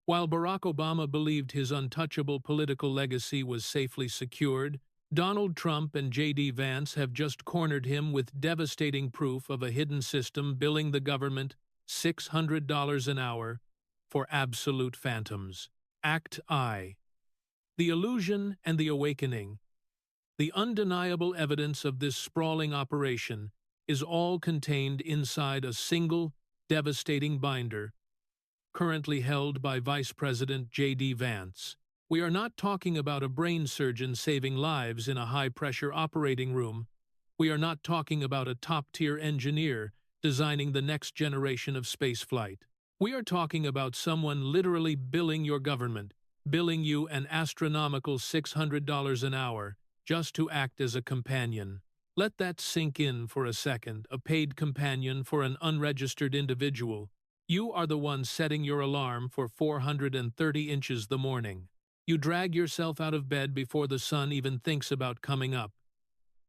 While Barack Obama believed his untouchable political legacy was safely secured, Donald Trump and J.D. Vance have just cornered him with devastating proof of a hidden system billing the government $600 an hour for absolute phantoms. Act I. The Illusion and the Awakening. The undeniable evidence of this sprawling operation is all contained inside a single, devastating binder, currently held by Vice President J.D. Vance. We are not talking about a brain surgeon saving lives in a high-pressure operating room. We are not talking about a top-tier engineer designing the next generation of spaceflight. We are talking about someone literally billing your government, billing you an astronomical $600 an hour just to act as a companion. Let that sink in for a second, a paid companion for an unregistered individual. You are the one setting your alarm for 430 inches the morning. You drag yourself out of bed before the sun even thinks about coming up,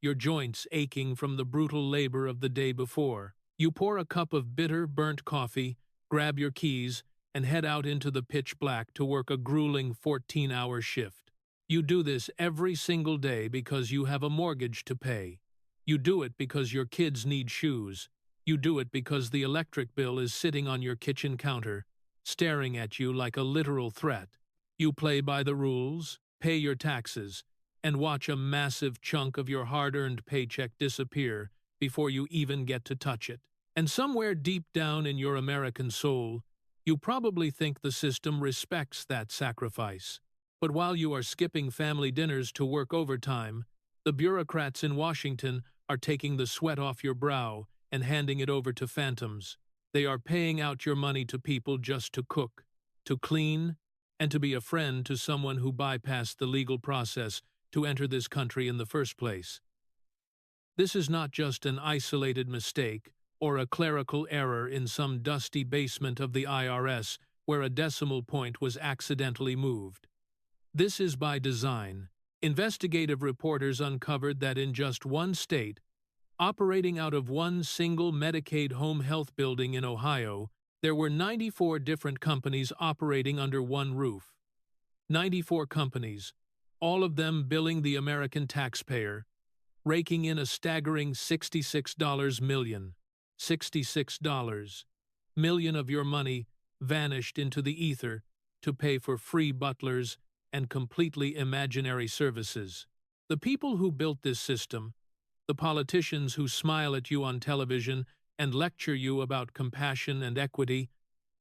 your joints aching from the brutal labor of the day before. You pour a cup of bitter, burnt coffee, grab your keys, and head out into the pitch black to work a grueling 14-hour shift. You do this every single day because you have a mortgage to pay. You do it because your kids need shoes. You do it because the electric bill is sitting on your kitchen counter, staring at you like a literal threat. You play by the rules, pay your taxes, and watch a massive chunk of your hard-earned paycheck disappear before you even get to touch it. And somewhere deep down in your American soul, you probably think the system respects that sacrifice. But while you are skipping family dinners to work overtime, the bureaucrats in Washington are taking the sweat off your brow and handing it over to phantoms. They are paying out your money to people just to cook, to clean, and to be a friend to someone who bypassed the legal process to enter this country in the first place. This is not just an isolated mistake or a clerical error in some dusty basement of the IRS where a decimal point was accidentally moved. This is by design. Investigative reporters uncovered that in just one state, operating out of one single Medicaid home health building in Ohio, there were 94 different companies operating under one roof. 94 companies, all of them billing the American taxpayer, raking in a staggering $66 million. $66 million of your money vanished into the ether to pay for free butlers and completely imaginary services. The people who built this system, the politicians who smile at you on television and lecture you about compassion and equity,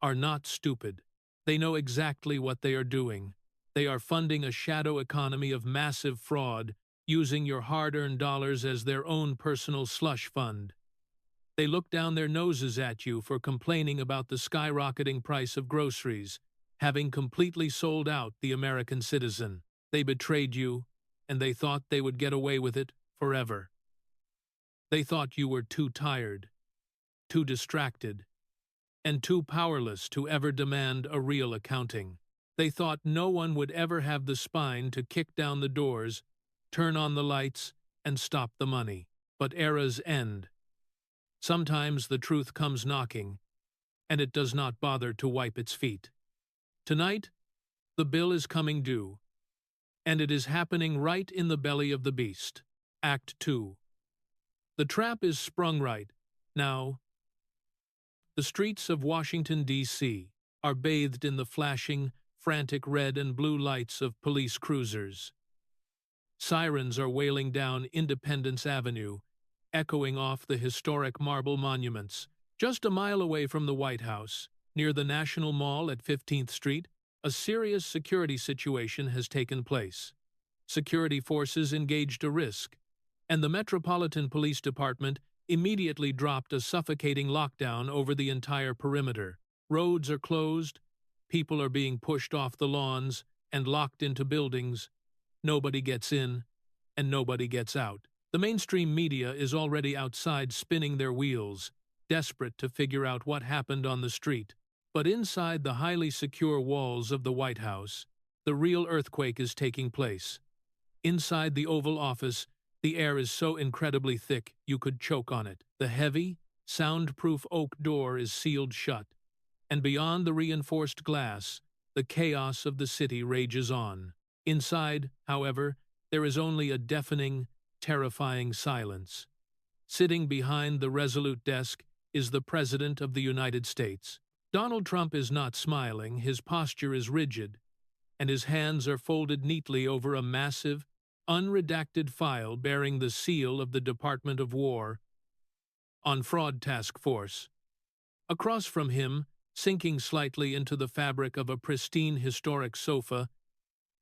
are not stupid. They know exactly what they are doing. They are funding a shadow economy of massive fraud, using your hard-earned dollars as their own personal slush fund. They look down their noses at you for complaining about the skyrocketing price of groceries, having completely sold out the American citizen. They betrayed you, and they thought they would get away with it forever. They thought you were too tired, too distracted, and too powerless to ever demand a real accounting. They thought no one would ever have the spine to kick down the doors, turn on the lights, and stop the money. But eras end. Sometimes the truth comes knocking, and it does not bother to wipe its feet. Tonight, the bill is coming due, and it is happening right in the belly of the beast. Act 2. The trap is sprung right now. The streets of Washington, D.C. are bathed in the flashing, frantic red and blue lights of police cruisers. Sirens are wailing down Independence Avenue, echoing off the historic marble monuments. Just a mile away from the White House, near the National Mall at 15th Street, a serious security situation has taken place. Security forces engaged a risk, and the Metropolitan Police Department immediately dropped a suffocating lockdown over the entire perimeter. Roads are closed, people are being pushed off the lawns and locked into buildings. Nobody gets in, and nobody gets out. The mainstream media is already outside spinning their wheels, desperate to figure out what happened on the street. But inside the highly secure walls of the White House, the real earthquake is taking place. Inside the Oval Office, the air is so incredibly thick you could choke on it. The heavy, soundproof oak door is sealed shut, and beyond the reinforced glass, The chaos of the city rages on. Inside, however, there is only a deafening, terrifying silence. Sitting behind the resolute desk is the President of the United States. Donald Trump is not smiling, his posture is rigid, and his hands are folded neatly over a massive, unredacted file bearing the seal of the Department of War on Fraud Task Force. Across from him, sinking slightly into the fabric of a pristine historic sofa,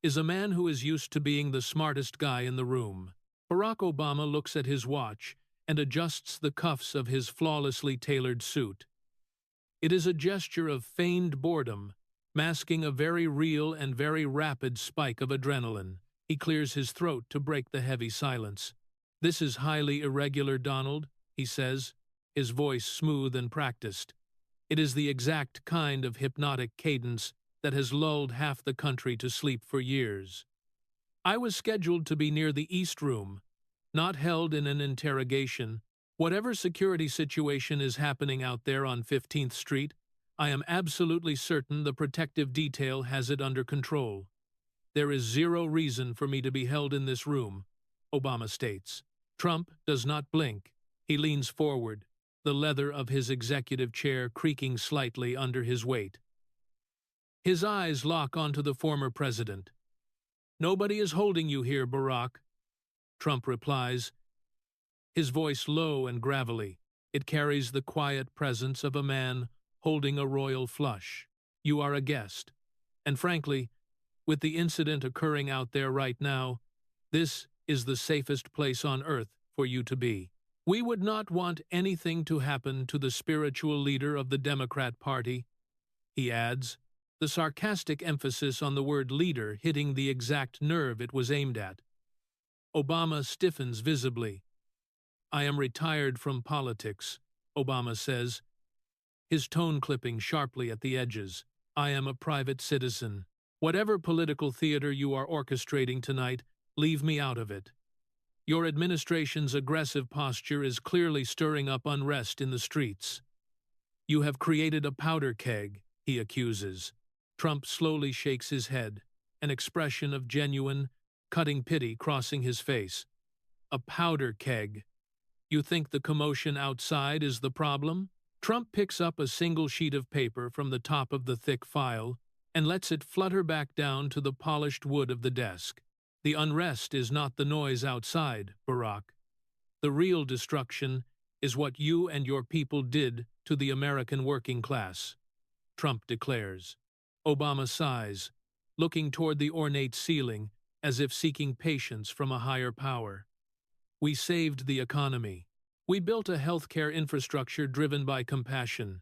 is a man who is used to being the smartest guy in the room. Barack Obama looks at his watch and adjusts the cuffs of his flawlessly tailored suit. It is a gesture of feigned boredom, masking a very real and very rapid spike of adrenaline. He clears his throat to break the heavy silence. "This is highly irregular, Donald," he says, his voice smooth and practiced. It is the exact kind of hypnotic cadence that has lulled half the country to sleep for years. "I was scheduled to be near the East Room, not held in an interrogation. Whatever security situation is happening out there on 15th Street, I am absolutely certain the protective detail has it under control. There is zero reason for me to be held in this room," Obama states. Trump does not blink. He leans forward, the leather of his executive chair creaking slightly under his weight. His eyes lock onto the former president. "Nobody is holding you here, Barack," Trump replies, his voice low and gravelly. It carries the quiet presence of a man holding a royal flush. "You are a guest. And frankly, with the incident occurring out there right now, this is the safest place on earth for you to be. We would not want anything to happen to the spiritual leader of the Democrat Party," he adds, the sarcastic emphasis on the word leader hitting the exact nerve it was aimed at. Obama stiffens visibly. "I am retired from politics," Obama says, his tone clipping sharply at the edges. "I am a private citizen. Whatever political theater you are orchestrating tonight, leave me out of it. Your administration's aggressive posture is clearly stirring up unrest in the streets. You have created a powder keg," he accuses. Trump slowly shakes his head, an expression of genuine, cutting pity crossing his face. "A powder keg. You think the commotion outside is the problem?" Trump picks up a single sheet of paper from the top of the thick file and lets it flutter back down to the polished wood of the desk. "The unrest is not the noise outside, Barack. The real destruction is what you and your people did to the American working class," Trump declares. Obama sighs, looking toward the ornate ceiling as if seeking patience from a higher power. "We saved the economy. We built a healthcare infrastructure driven by compassion,"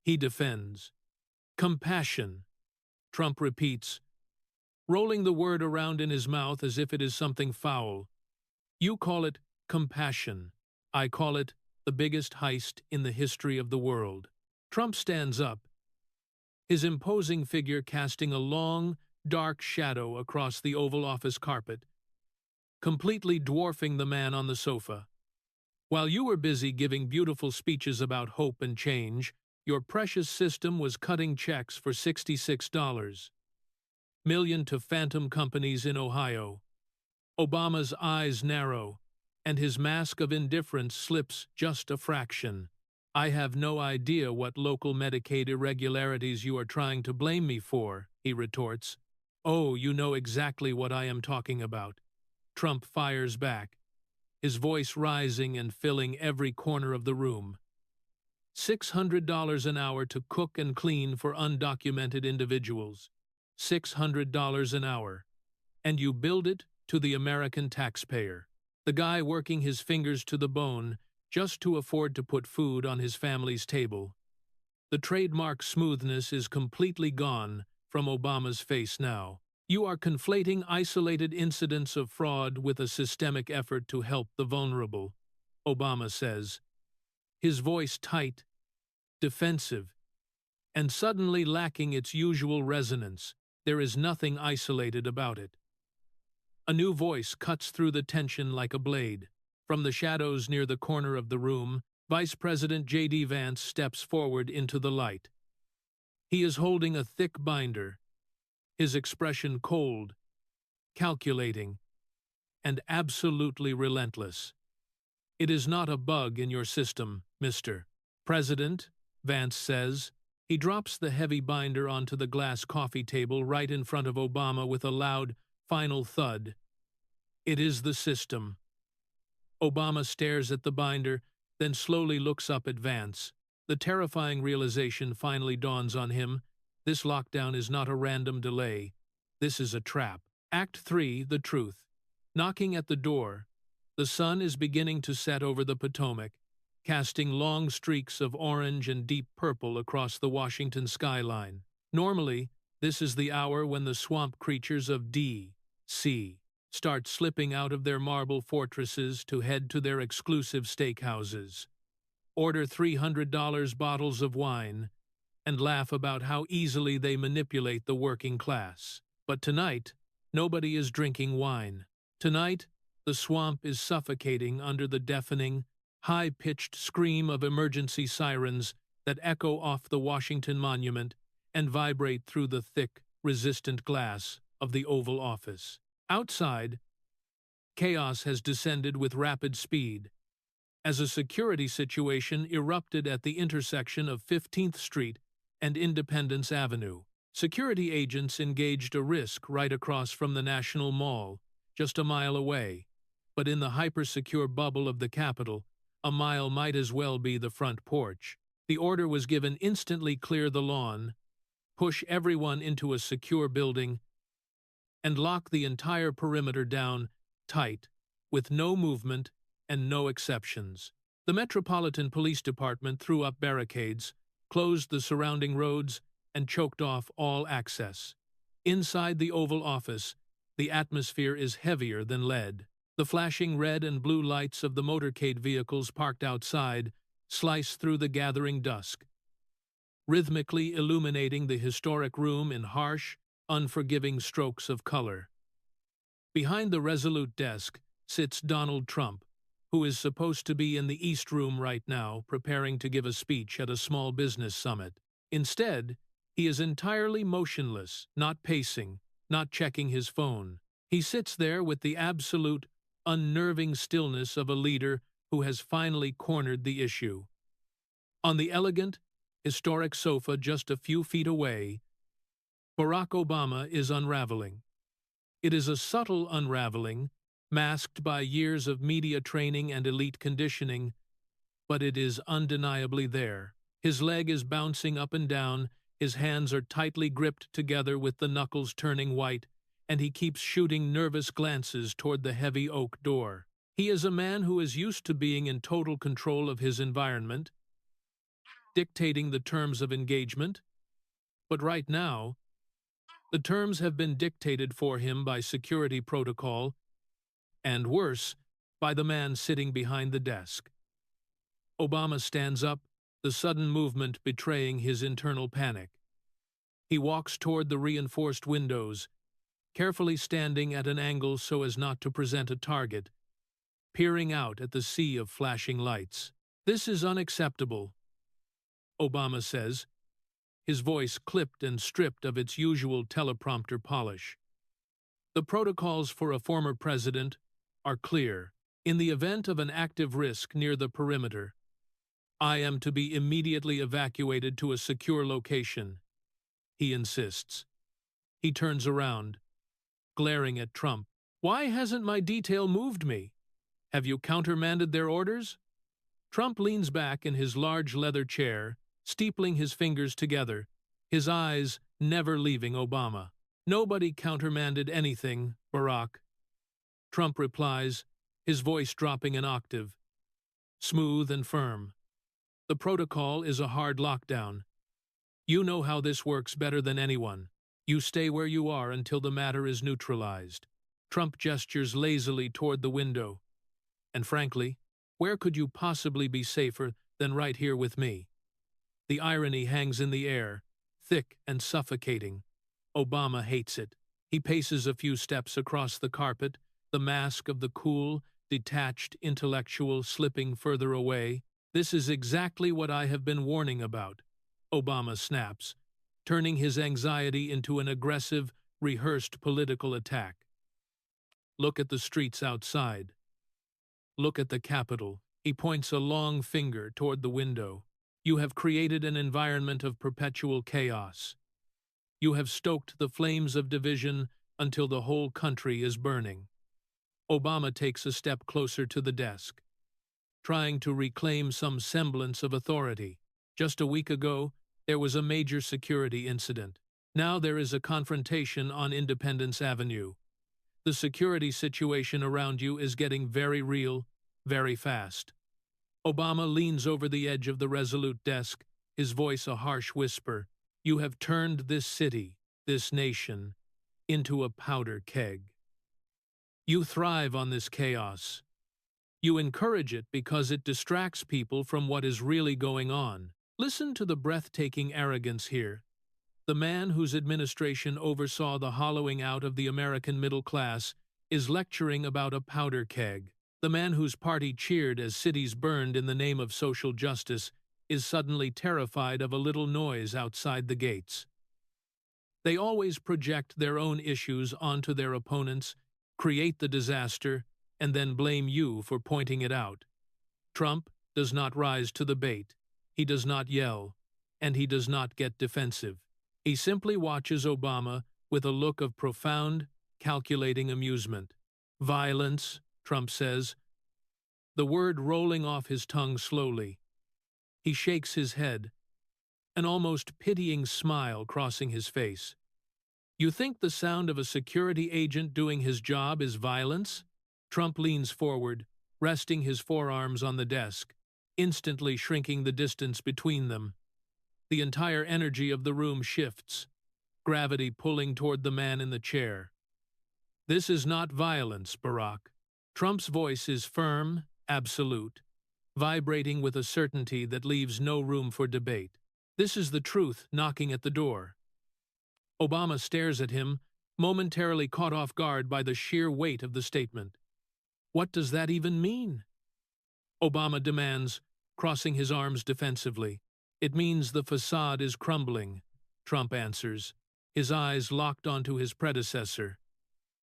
he defends. "Compassion," Trump repeats, rolling the word around in his mouth as if it is something foul. "You call it compassion. I call it the biggest heist in the history of the world." Trump stands up, his imposing figure casting a long, dark shadow across the Oval Office carpet, completely dwarfing the man on the sofa. "While you were busy giving beautiful speeches about hope and change, your precious system was cutting checks for $66 million to phantom companies in Ohio." Obama's eyes narrow, and his mask of indifference slips just a fraction. "I have no idea what local Medicaid irregularities you are trying to blame me for," he retorts. "Oh, you know exactly what I am talking about," Trump fires back, his voice rising and filling every corner of the room. $600 an hour to cook and clean for undocumented individuals. $600 an hour. And you billed it to the American taxpayer. The guy working his fingers to the bone just to afford to put food on his family's table. The trademark smoothness is completely gone from Obama's face now. "You are conflating isolated incidents of fraud with a systemic effort to help the vulnerable," Obama says, his voice tight, defensive, and suddenly lacking its usual resonance. There is nothing isolated about it. A new voice cuts through the tension like a blade. From the shadows near the corner of the room, Vice President J.D. Vance steps forward into the light. He is holding a thick binder, his expression cold, calculating, and absolutely relentless. "It is not a bug in your system, Mr. President," Vance says. He drops the heavy binder onto the glass coffee table right in front of Obama with a loud, final thud. "It is the system." Obama stares at the binder, then slowly looks up at Vance. The terrifying realization finally dawns on him. This lockdown is not a random delay. This is a trap. Act 3, The Truth. Knocking at the door, the sun is beginning to set over the Potomac, casting long streaks of orange and deep purple across the Washington skyline. Normally, this is the hour when the swamp creatures of D.C. start slipping out of their marble fortresses to head to their exclusive steakhouses, order $300 bottles of wine, and laugh about how easily they manipulate the working class. But tonight, nobody is drinking wine. Tonight, the swamp is suffocating under the deafening, high-pitched scream of emergency sirens that echo off the Washington Monument and vibrate through the thick, resistant glass of the Oval Office. Outside, chaos has descended with rapid speed, as a security situation erupted at the intersection of 15th Street and Independence Avenue. Security agents engaged a risk right across from the National Mall, just a mile away, but in the hyper-secure bubble of the Capitol, a mile might as well be the front porch. The order was given: instantly clear the lawn, push everyone into a secure building, and lock the entire perimeter down tight, with no movement and no exceptions. The Metropolitan Police Department threw up barricades, closed the surrounding roads, and choked off all access. Inside the Oval Office, the atmosphere is heavier than lead. The flashing red and blue lights of the motorcade vehicles parked outside slice through the gathering dusk, rhythmically illuminating the historic room in harsh, unforgiving strokes of color. Behind the resolute desk sits Donald Trump, who is supposed to be in the East Room right now, preparing to give a speech at a small business summit. Instead, he is entirely motionless, not pacing, not checking his phone. He sits there with the absolute, unnerving stillness of a leader who has finally cornered the issue. On the elegant, historic sofa just a few feet away, Barack Obama is unraveling. It is a subtle unraveling, masked by years of media training and elite conditioning, but it is undeniably there. His leg is bouncing up and down, his hands are tightly gripped together with the knuckles turning white, and he keeps shooting nervous glances toward the heavy oak door. He is a man who is used to being in total control of his environment, dictating the terms of engagement, but right now, the terms have been dictated for him by security protocol, and worse, by the man sitting behind the desk. Obama stands up, the sudden movement betraying his internal panic. He walks toward the reinforced windows, carefully standing at an angle so as not to present a target, peering out at the sea of flashing lights. "This is unacceptable," Obama says, his voice clipped and stripped of its usual teleprompter polish. "The protocols for a former president are clear. In the event of an active risk near the perimeter, I am to be immediately evacuated to a secure location," he insists. He turns around, glaring at Trump. "Why hasn't my detail moved me? Have you countermanded their orders?" Trump leans back in his large leather chair, steepling his fingers together, his eyes never leaving Obama. "Nobody countermanded anything, Barack," Trump replies, his voice dropping an octave, smooth and firm. "The protocol is a hard lockdown. You know how this works better than anyone. You stay where you are until the matter is neutralized." Trump gestures lazily toward the window. "And frankly, where could you possibly be safer than right here with me?" The irony hangs in the air, thick and suffocating. Obama hates it. He paces a few steps across the carpet, the mask of the cool, detached intellectual slipping further away. "This is exactly what I have been warning about," Obama snaps, turning his anxiety into an aggressive, rehearsed political attack. Look at the streets outside. Look at the Capitol. He points a long finger toward the window. You have created an environment of perpetual chaos. You have stoked the flames of division until the whole country is burning. Obama takes a step closer to the desk, trying to reclaim some semblance of authority. Just a week ago, there was a major security incident. Now there is a confrontation on Independence Avenue. The security situation around you is getting very real, very fast. Obama leans over the edge of the resolute desk, his voice a harsh whisper. You have turned this city, this nation, into a powder keg. You thrive on this chaos. You encourage it because it distracts people from what is really going on. Listen to the breathtaking arrogance here. The man whose administration oversaw the hollowing out of the American middle class is lecturing about a powder keg. The man whose party cheered as cities burned in the name of social justice is suddenly terrified of a little noise outside the gates. They always project their own issues onto their opponents, create the disaster, and then blame you for pointing it out. Trump does not rise to the bait. He does not yell, and he does not get defensive. He simply watches Obama with a look of profound, calculating amusement. Violence, Trump says, the word rolling off his tongue slowly. He shakes his head, an almost pitying smile crossing his face. You think the sound of a security agent doing his job is violence? Trump leans forward, resting his forearms on the desk, instantly shrinking the distance between them. The entire energy of the room shifts, gravity pulling toward the man in the chair. This is not violence, Barack. Trump's voice is firm, absolute, vibrating with a certainty that leaves no room for debate. This is the truth knocking at the door. Obama stares at him, momentarily caught off guard by the sheer weight of the statement. What does that even mean? Obama demands, crossing his arms defensively. It means the facade is crumbling, Trump answers, his eyes locked onto his predecessor.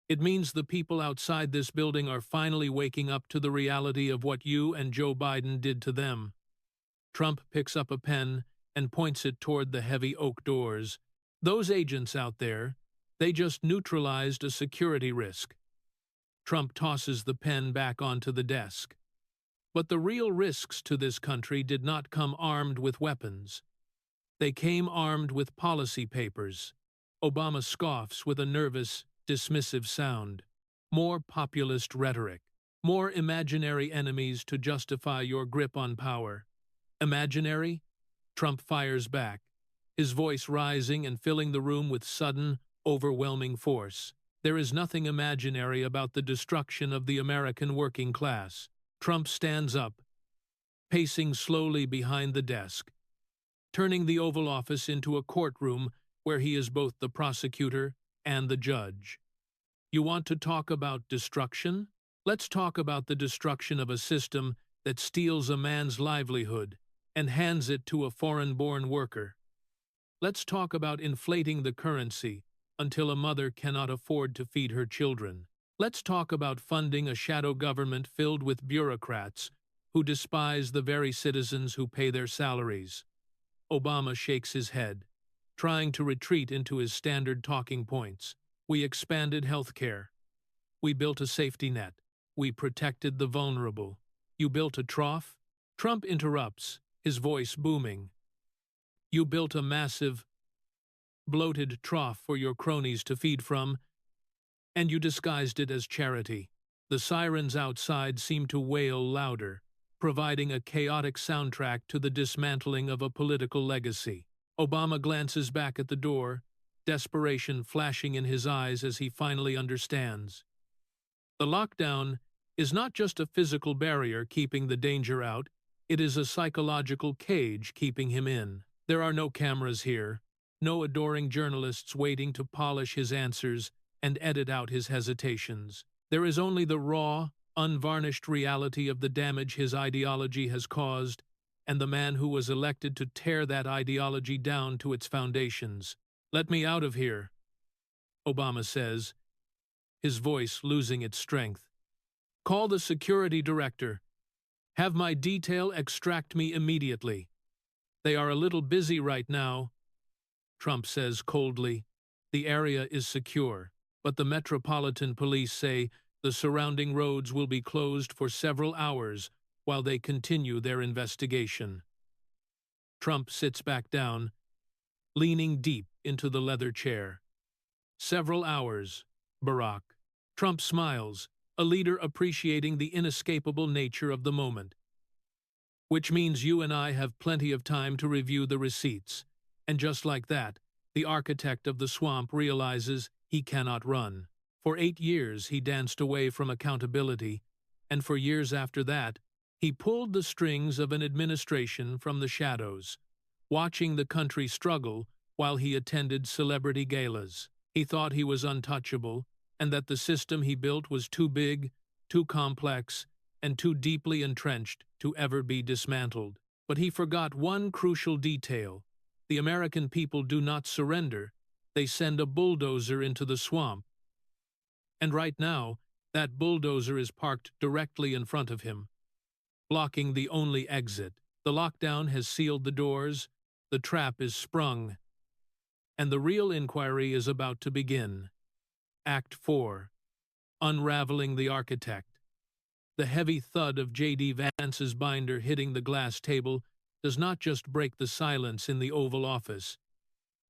It means the people outside this building are finally waking up to the reality of what you and Joe Biden did to them. Trump picks up a pen and points it toward the heavy oak doors. Those agents out there, they just neutralized a security risk. Trump tosses the pen back onto the desk. But the real risks to this country did not come armed with weapons. They came armed with policy papers. Obama scoffs with a nervous, dismissive sound. More populist rhetoric. More imaginary enemies to justify your grip on power. Imaginary? Trump fires back, his voice rising and filling the room with sudden, overwhelming force. There is nothing imaginary about the destruction of the American working class. Trump stands up, pacing slowly behind the desk, turning the Oval Office into a courtroom where he is both the prosecutor and the judge. You want to talk about destruction? Let's talk about the destruction of a system that steals a man's livelihood and hands it to a foreign-born worker. Let's talk about inflating the currency until a mother cannot afford to feed her children. Let's talk about funding a shadow government filled with bureaucrats who despise the very citizens who pay their salaries. Obama shakes his head, trying to retreat into his standard talking points. We expanded health care. We built a safety net. We protected the vulnerable. You built a trough? Trump interrupts, his voice booming. You built a massive, bloated trough for your cronies to feed from, and you disguised it as charity. The sirens outside seem to wail louder, providing a chaotic soundtrack to the dismantling of a political legacy. Obama glances back at the door, desperation flashing in his eyes as he finally understands. The lockdown is not just a physical barrier keeping the danger out, it is a psychological cage keeping him in. There are no cameras here, no adoring journalists waiting to polish his answers and edit out his hesitations. There is only the raw, unvarnished reality of the damage his ideology has caused and the man who was elected to tear that ideology down to its foundations. "Let me out of here," Obama says, his voice losing its strength. "Call the security director. Have my detail extract me immediately. They are a little busy right now," Trump says coldly. The area is secure, but the Metropolitan Police say the surrounding roads will be closed for several hours while they continue their investigation. Trump sits back down, leaning deep into the leather chair. "Several hours, Barack." Trump smiles, a leader appreciating the inescapable nature of the moment. "Which means you and I have plenty of time to review the receipts." And just like that, the architect of the swamp realizes he cannot run. For 8 years he danced away from accountability, and for years after that, he pulled the strings of an administration from the shadows, watching the country struggle while he attended celebrity galas. He thought he was untouchable, and that the system he built was too big, too complex, and too deeply entrenched to ever be dismantled. But he forgot one crucial detail. The American people do not surrender. They send a bulldozer into the swamp. And right now, that bulldozer is parked directly in front of him, blocking the only exit. The lockdown has sealed the doors, the trap is sprung, and the real inquiry is about to begin. Act 4. Unraveling the Architect. The heavy thud of J.D. Vance's binder hitting the glass table does not just break the silence in the Oval Office.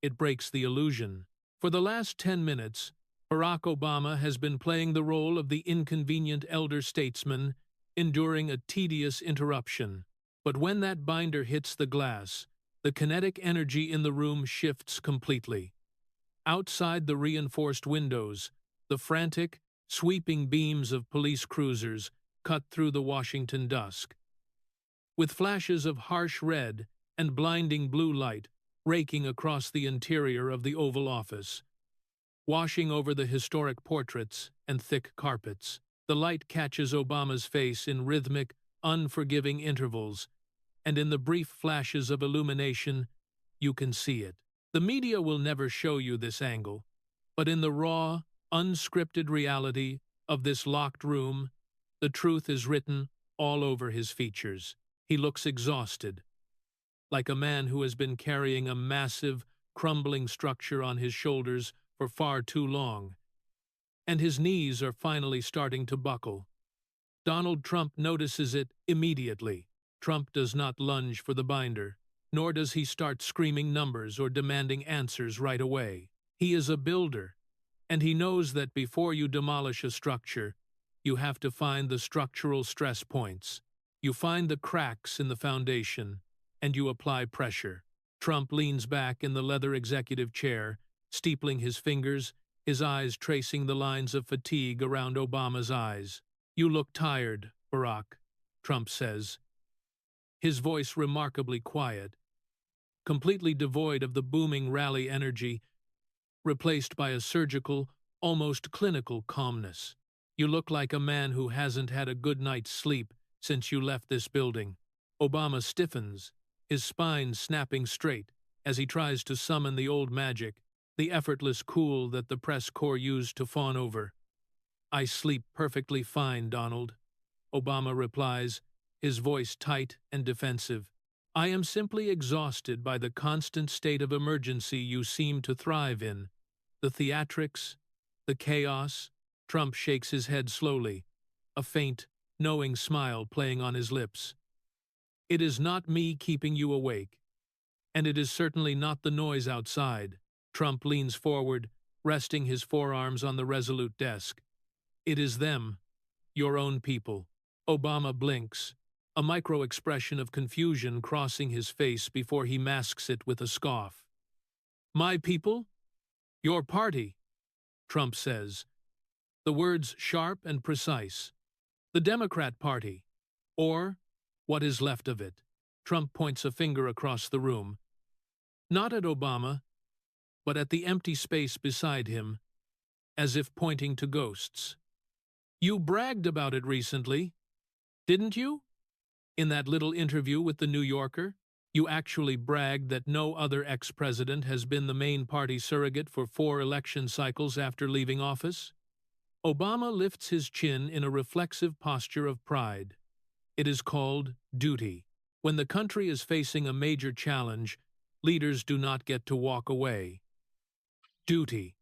It breaks the illusion. For the last 10 minutes, Barack Obama has been playing the role of the inconvenient elder statesman, enduring a tedious interruption. But when that binder hits the glass, the kinetic energy in the room shifts completely. Outside the reinforced windows, the frantic, sweeping beams of police cruisers cut through the Washington dusk. With flashes of harsh red and blinding blue light raking across the interior of the Oval Office, washing over the historic portraits and thick carpets, the light catches Obama's face in rhythmic, unforgiving intervals, and in the brief flashes of illumination, you can see it. The media will never show you this angle, but in the raw, unscripted reality of this locked room, the truth is written all over his features. He looks exhausted, like a man who has been carrying a massive, crumbling structure on his shoulders for far too long, and his knees are finally starting to buckle. Donald Trump notices it immediately. Trump does not lunge for the binder, nor does he start screaming numbers or demanding answers right away. He is a builder, and he knows that before you demolish a structure, you have to find the structural stress points. You find the cracks in the foundation, and you apply pressure. Trump leans back in the leather executive chair, steepling his fingers, his eyes tracing the lines of fatigue around Obama's eyes. "You look tired, Barack," Trump says, his voice remarkably quiet, completely devoid of the booming rally energy, replaced by a surgical, almost clinical calmness. "You look like a man who hasn't had a good night's sleep since you left this building." Obama stiffens, his spine snapping straight, as he tries to summon the old magic, the effortless cool that the press corps used to fawn over. "I sleep perfectly fine, Donald," Obama replies, his voice tight and defensive. "I am simply exhausted by the constant state of emergency you seem to thrive in. The theatrics, the chaos." Trump shakes his head slowly, a faint, knowing smile playing on his lips. "It is not me keeping you awake, and it is certainly not the noise outside." Trump leans forward, resting his forearms on the resolute desk. "It is them, your own people." Obama blinks, a micro-expression of confusion crossing his face before he masks it with a scoff. "My people? Your party," Trump says, the words sharp and precise. "The Democrat Party, or what is left of it." Trump points a finger across the room, not at Obama, but at the empty space beside him, as if pointing to ghosts. "You bragged about it recently, didn't you?" In that little interview with the New Yorker, you actually bragged that no other ex-president has been the main party surrogate for 4 election cycles after leaving office. Obama lifts his chin in a reflexive posture of pride. It is called duty. When the country is facing a major challenge, leaders do not get to walk away. Duty.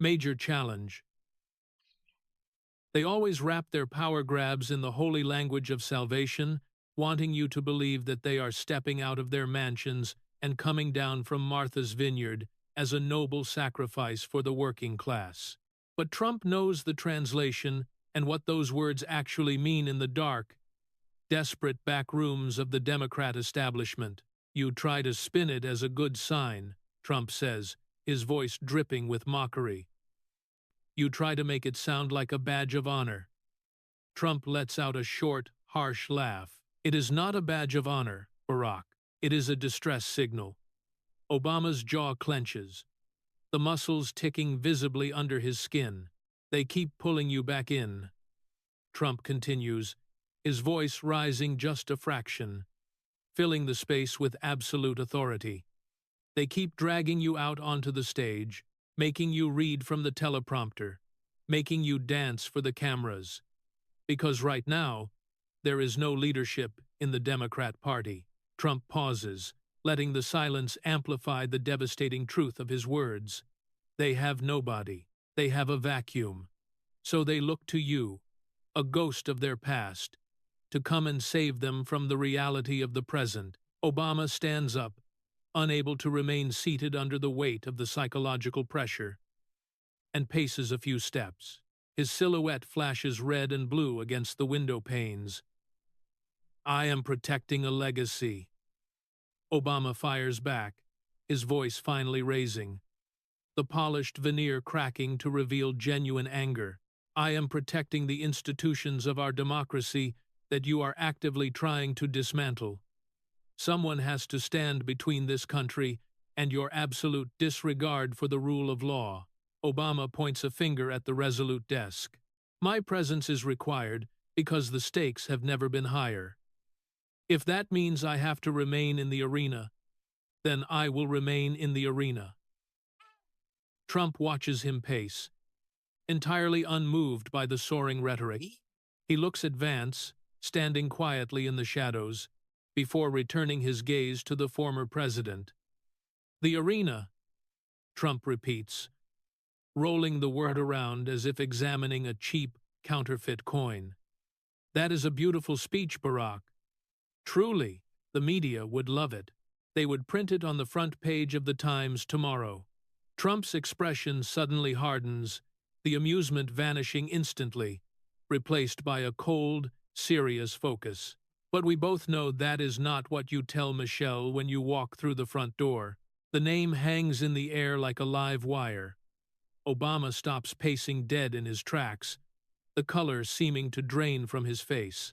Major challenge. They always wrap their power grabs in the holy language of salvation, wanting you to believe that they are stepping out of their mansions and coming down from Martha's Vineyard as a noble sacrifice for the working class. But Trump knows the translation and what those words actually mean in the dark, desperate back rooms of the Democrat establishment. You try to spin it as a good sign, Trump says, his voice dripping with mockery. You try to make it sound like a badge of honor. Trump lets out a short, harsh laugh. It is not a badge of honor, Barack. It is a distress signal. Obama's jaw clenches, the muscles ticking visibly under his skin. They keep pulling you back in. Trump continues, his voice rising just a fraction, filling the space with absolute authority. They keep dragging you out onto the stage, making you read from the teleprompter, making you dance for the cameras. Because right now, there is no leadership in the Democrat Party. Trump pauses, letting the silence amplify the devastating truth of his words. They have nobody. They have a vacuum. So they look to you, a ghost of their past, to come and save them from the reality of the present. Obama stands up, unable to remain seated under the weight of the psychological pressure, and paces a few steps. His silhouette flashes red and blue against the window panes. I am protecting a legacy. Obama fires back, his voice finally raising, the polished veneer cracking to reveal genuine anger. I am protecting the institutions of our democracy that you are actively trying to dismantle. Someone has to stand between this country and your absolute disregard for the rule of law. Obama points a finger at the resolute desk. My presence is required because the stakes have never been higher. If that means I have to remain in the arena, then I will remain in the arena. Trump watches him pace, entirely unmoved by the soaring rhetoric. He looks at Vance, standing quietly in the shadows, before returning his gaze to the former president. The arena, Trump repeats, rolling the word around as if examining a cheap, counterfeit coin. That is a beautiful speech, Barack. Truly, the media would love it. They would print it on the front page of the Times tomorrow. Trump's expression suddenly hardens, the amusement vanishing instantly, replaced by a cold, serious focus. But we both know that is not what you tell Michelle when you walk through the front door. The name hangs in the air like a live wire. Obama stops pacing dead in his tracks, the color seeming to drain from his face.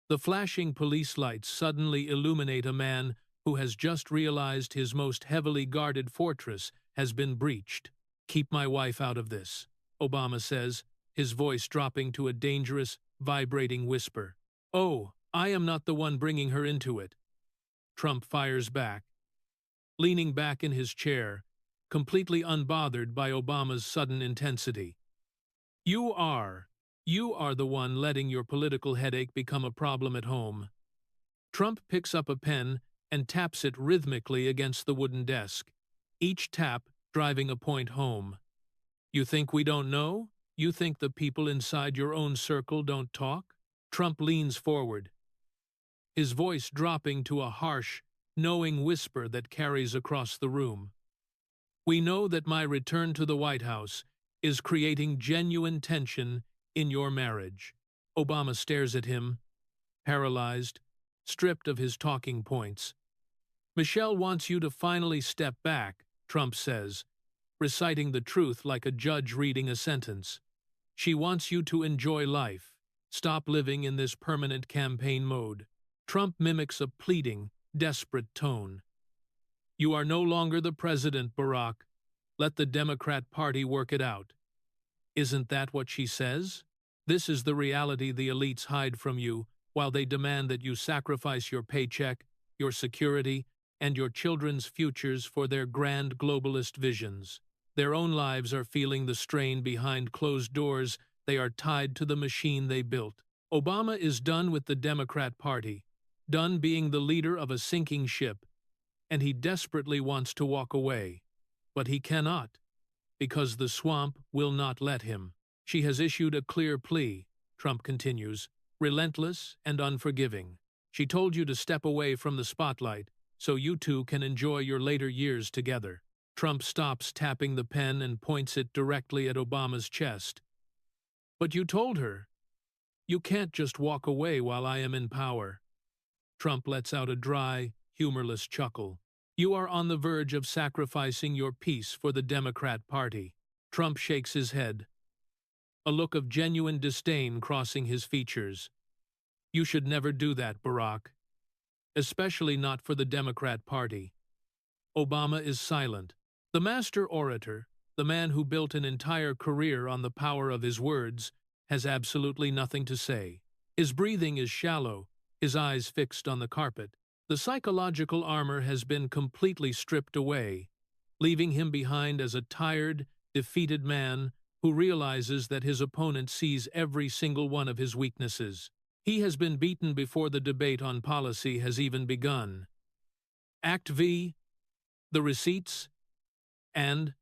The flashing police lights suddenly illuminate a man who has just realized his most heavily guarded fortress has been breached. Keep my wife out of this, Obama says, his voice dropping to a dangerous, vibrating whisper. Oh, I am not the one bringing her into it. Trump fires back, leaning back in his chair, completely unbothered by Obama's sudden intensity. You are the one letting your political headache become a problem at home. Trump picks up a pen and taps it rhythmically against the wooden desk, each tap driving a point home. You think we don't know? You think the people inside your own circle don't talk? Trump leans forward, his voice dropping to a harsh, knowing whisper that carries across the room. We know that my return to the White House is creating genuine tension in your marriage. Obama stares at him, paralyzed, stripped of his talking points. Michelle wants you to finally step back, Trump says, reciting the truth like a judge reading a sentence. She wants you to enjoy life, stop living in this permanent campaign mode. Trump mimics a pleading, desperate tone. You are no longer the president, Barack. Let the Democrat Party work it out. Isn't that what she says? This is the reality the elites hide from you while they demand that you sacrifice your paycheck, your security, and your children's futures for their grand globalist visions. Their own lives are feeling the strain behind closed doors. They are tied to the machine they built. Obama is done with the Democrat Party, done being the leader of a sinking ship, and he desperately wants to walk away. But he cannot, because the swamp will not let him. She has issued a clear plea, Trump continues, relentless and unforgiving. She told you to step away from the spotlight so you two can enjoy your later years together. Trump stops tapping the pen and points it directly at Obama's chest. But you told her. You can't just walk away while I am in power. Trump lets out a dry, humorless chuckle. You are on the verge of sacrificing your peace for the Democrat Party. Trump shakes his head, a look of genuine disdain crossing his features. You should never do that, Barack. Especially not for the Democrat Party. Obama is silent. The master orator, the man who built an entire career on the power of his words, has absolutely nothing to say. His breathing is shallow, his eyes fixed on the carpet. The psychological armor has been completely stripped away, leaving him behind as a tired, defeated man who realizes that his opponent sees every single one of his weaknesses. He has been beaten before the debate on policy has even begun. Act V, the receipts, and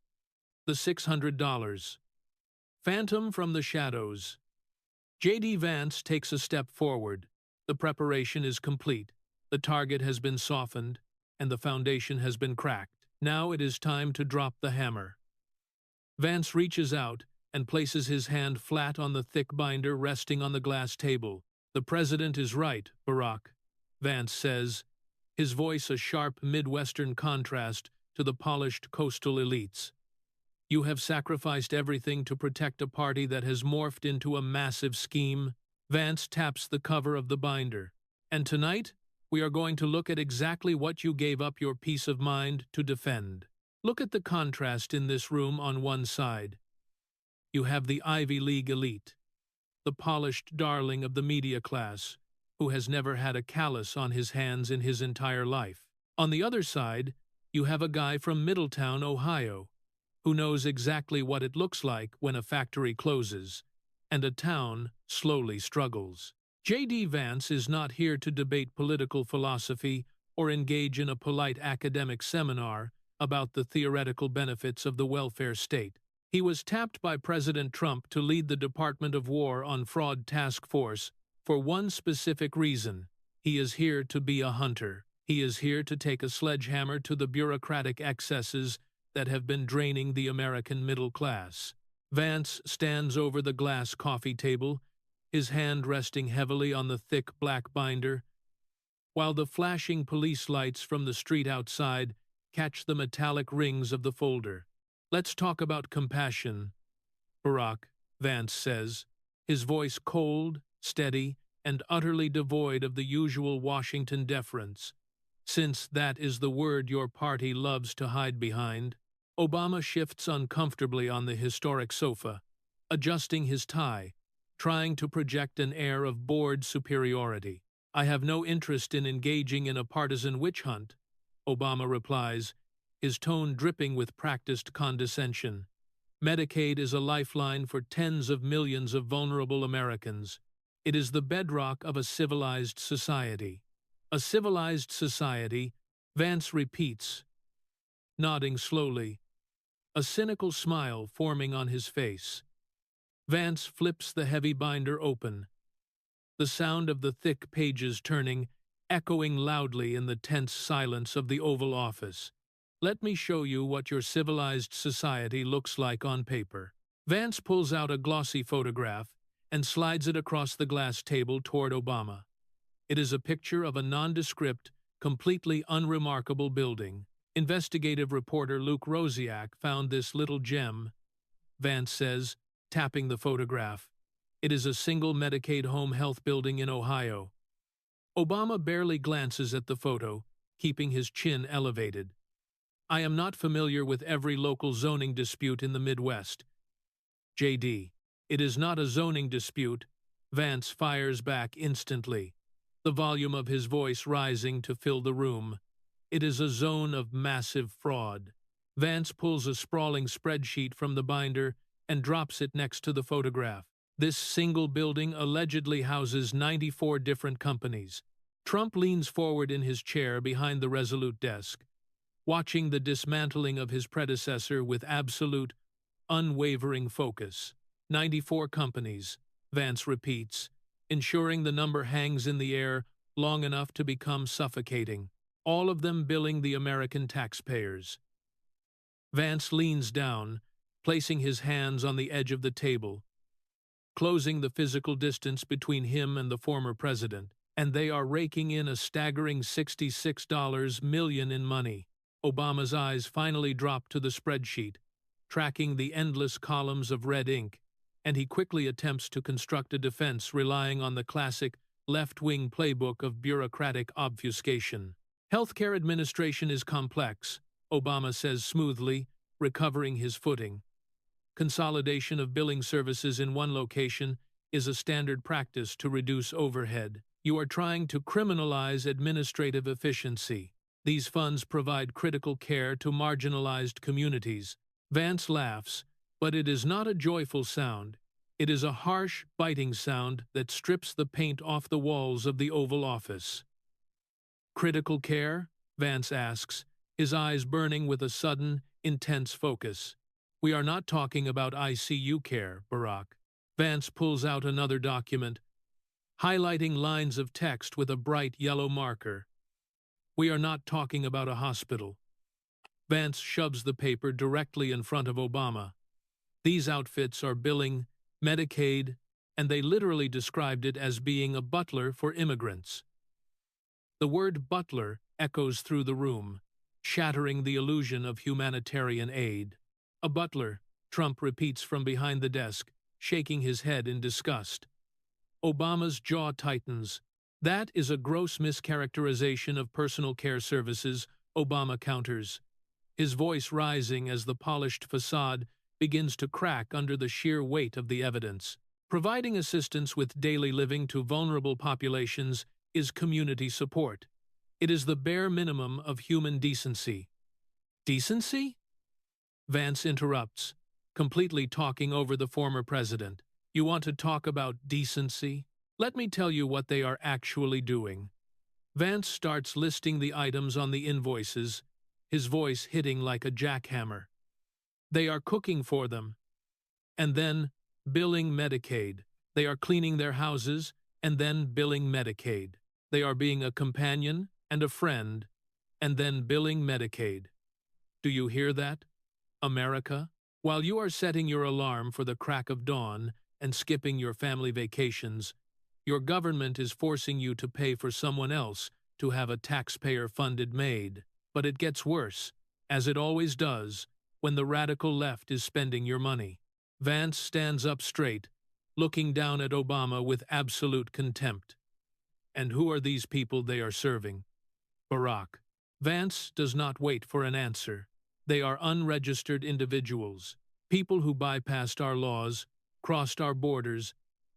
the $600. Phantom from the shadows. J.D. Vance takes a step forward. The preparation is complete. The target has been softened, and the foundation has been cracked. Now it is time to drop the hammer. Vance reaches out and places his hand flat on the thick binder resting on the glass table. The president is right, Barack, Vance says, his voice a sharp Midwestern contrast to the polished coastal elites. You have sacrificed everything to protect a party that has morphed into a massive scheme. Vance taps the cover of the binder. And tonight, we are going to look at exactly what you gave up your peace of mind to defend. Look at the contrast in this room on one side. You have the Ivy League elite, the polished darling of the media class, who has never had a callus on his hands in his entire life. On the other side, you have a guy from Middletown, Ohio, who knows exactly what it looks like when a factory closes, and a town slowly struggles. J.D. Vance is not here to debate political philosophy or engage in a polite academic seminar about the theoretical benefits of the welfare state. He was tapped by President Trump to lead the Department of War on Fraud Task Force for one specific reason. He is here to be a hunter. He is here to take a sledgehammer to the bureaucratic excesses that have been draining the American middle class. Vance stands over the glass coffee table, his hand resting heavily on the thick black binder, while the flashing police lights from the street outside catch the metallic rings of the folder. Let's talk about compassion, Barack, Vance says, his voice cold, steady, and utterly devoid of the usual Washington deference, since that is the word your party loves to hide behind. Obama shifts uncomfortably on the historic sofa, adjusting his tie, trying to project an air of bored superiority. I have no interest in engaging in a partisan witch hunt, Obama replies, his tone dripping with practiced condescension. Medicaid is a lifeline for tens of millions of vulnerable Americans. It is the bedrock of a civilized society. A civilized society, Vance repeats, nodding slowly, a cynical smile forming on his face. Vance flips the heavy binder open, the sound of the thick pages turning, echoing loudly in the tense silence of the Oval Office. Let me show you what your civilized society looks like on paper. Vance pulls out a glossy photograph and slides it across the glass table toward Obama. It is a picture of a nondescript, completely unremarkable building. Investigative reporter Luke Rosiak found this little gem, Vance says, tapping the photograph. It is a single Medicaid home health building in Ohio. Obama barely glances at the photo, keeping his chin elevated. I am not familiar with every local zoning dispute in the Midwest. J.D. It is not a zoning dispute, Vance fires back instantly. the volume of his voice rising to fill the room. It is a zone of massive fraud. Vance pulls a sprawling spreadsheet from the binder and drops it next to the photograph. This single building allegedly houses 94 different companies. Trump leans forward in his chair behind the resolute desk, watching the dismantling of his predecessor with absolute, unwavering focus. 94 companies, Vance repeats, ensuring the number hangs in the air long enough to become suffocating, all of them billing the American taxpayers. Vance leans down, placing his hands on the edge of the table, closing the physical distance between him and the former president, and they are raking in a staggering $66 million in money. Obama's eyes finally drop to the spreadsheet, tracking the endless columns of red ink, and he quickly attempts to construct a defense relying on the classic left-wing playbook of bureaucratic obfuscation. Healthcare administration is complex, Obama says smoothly, recovering his footing. Consolidation of billing services in one location is a standard practice to reduce overhead. You are trying to criminalize administrative efficiency. These funds provide critical care to marginalized communities. Vance laughs, but it is not a joyful sound. It is a harsh, biting sound that strips the paint off the walls of the Oval Office. Critical care? Vance asks, his eyes burning with a sudden, intense focus. We are not talking about ICU care, Barack. Vance pulls out another document, highlighting lines of text with a bright yellow marker. We are not talking about a hospital. Vance shoves the paper directly in front of Obama. These outfits are billing Medicaid, and they literally described it as being a butler for immigrants. The word butler echoes through the room, shattering the illusion of humanitarian aid. A butler, Trump repeats from behind the desk, shaking his head in disgust. Obama's jaw tightens. That is a gross mischaracterization of personal care services, Obama counters, his voice rising as the polished facade begins to crack under the sheer weight of the evidence. Providing assistance with daily living to vulnerable populations is community support. It is the bare minimum of human decency. Decency? Vance interrupts, completely talking over the former president. You want to talk about decency? Let me tell you what they are actually doing. Vance starts listing the items on the invoices, his voice hitting like a jackhammer. They are cooking for them, and then billing Medicaid. They are cleaning their houses, and then billing Medicaid. They are being a companion and a friend, and then billing Medicaid. Do you hear that, America? While you are setting your alarm for the crack of dawn and skipping your family vacations, your government is forcing you to pay for someone else to have a taxpayer-funded maid. But it gets worse, as it always does, when the radical left is spending your money. Vance stands up straight, looking down at Obama with absolute contempt. And who are these people they are serving? Barack. Vance does not wait for an answer. They are unregistered individuals, people who bypassed our laws, crossed our borders,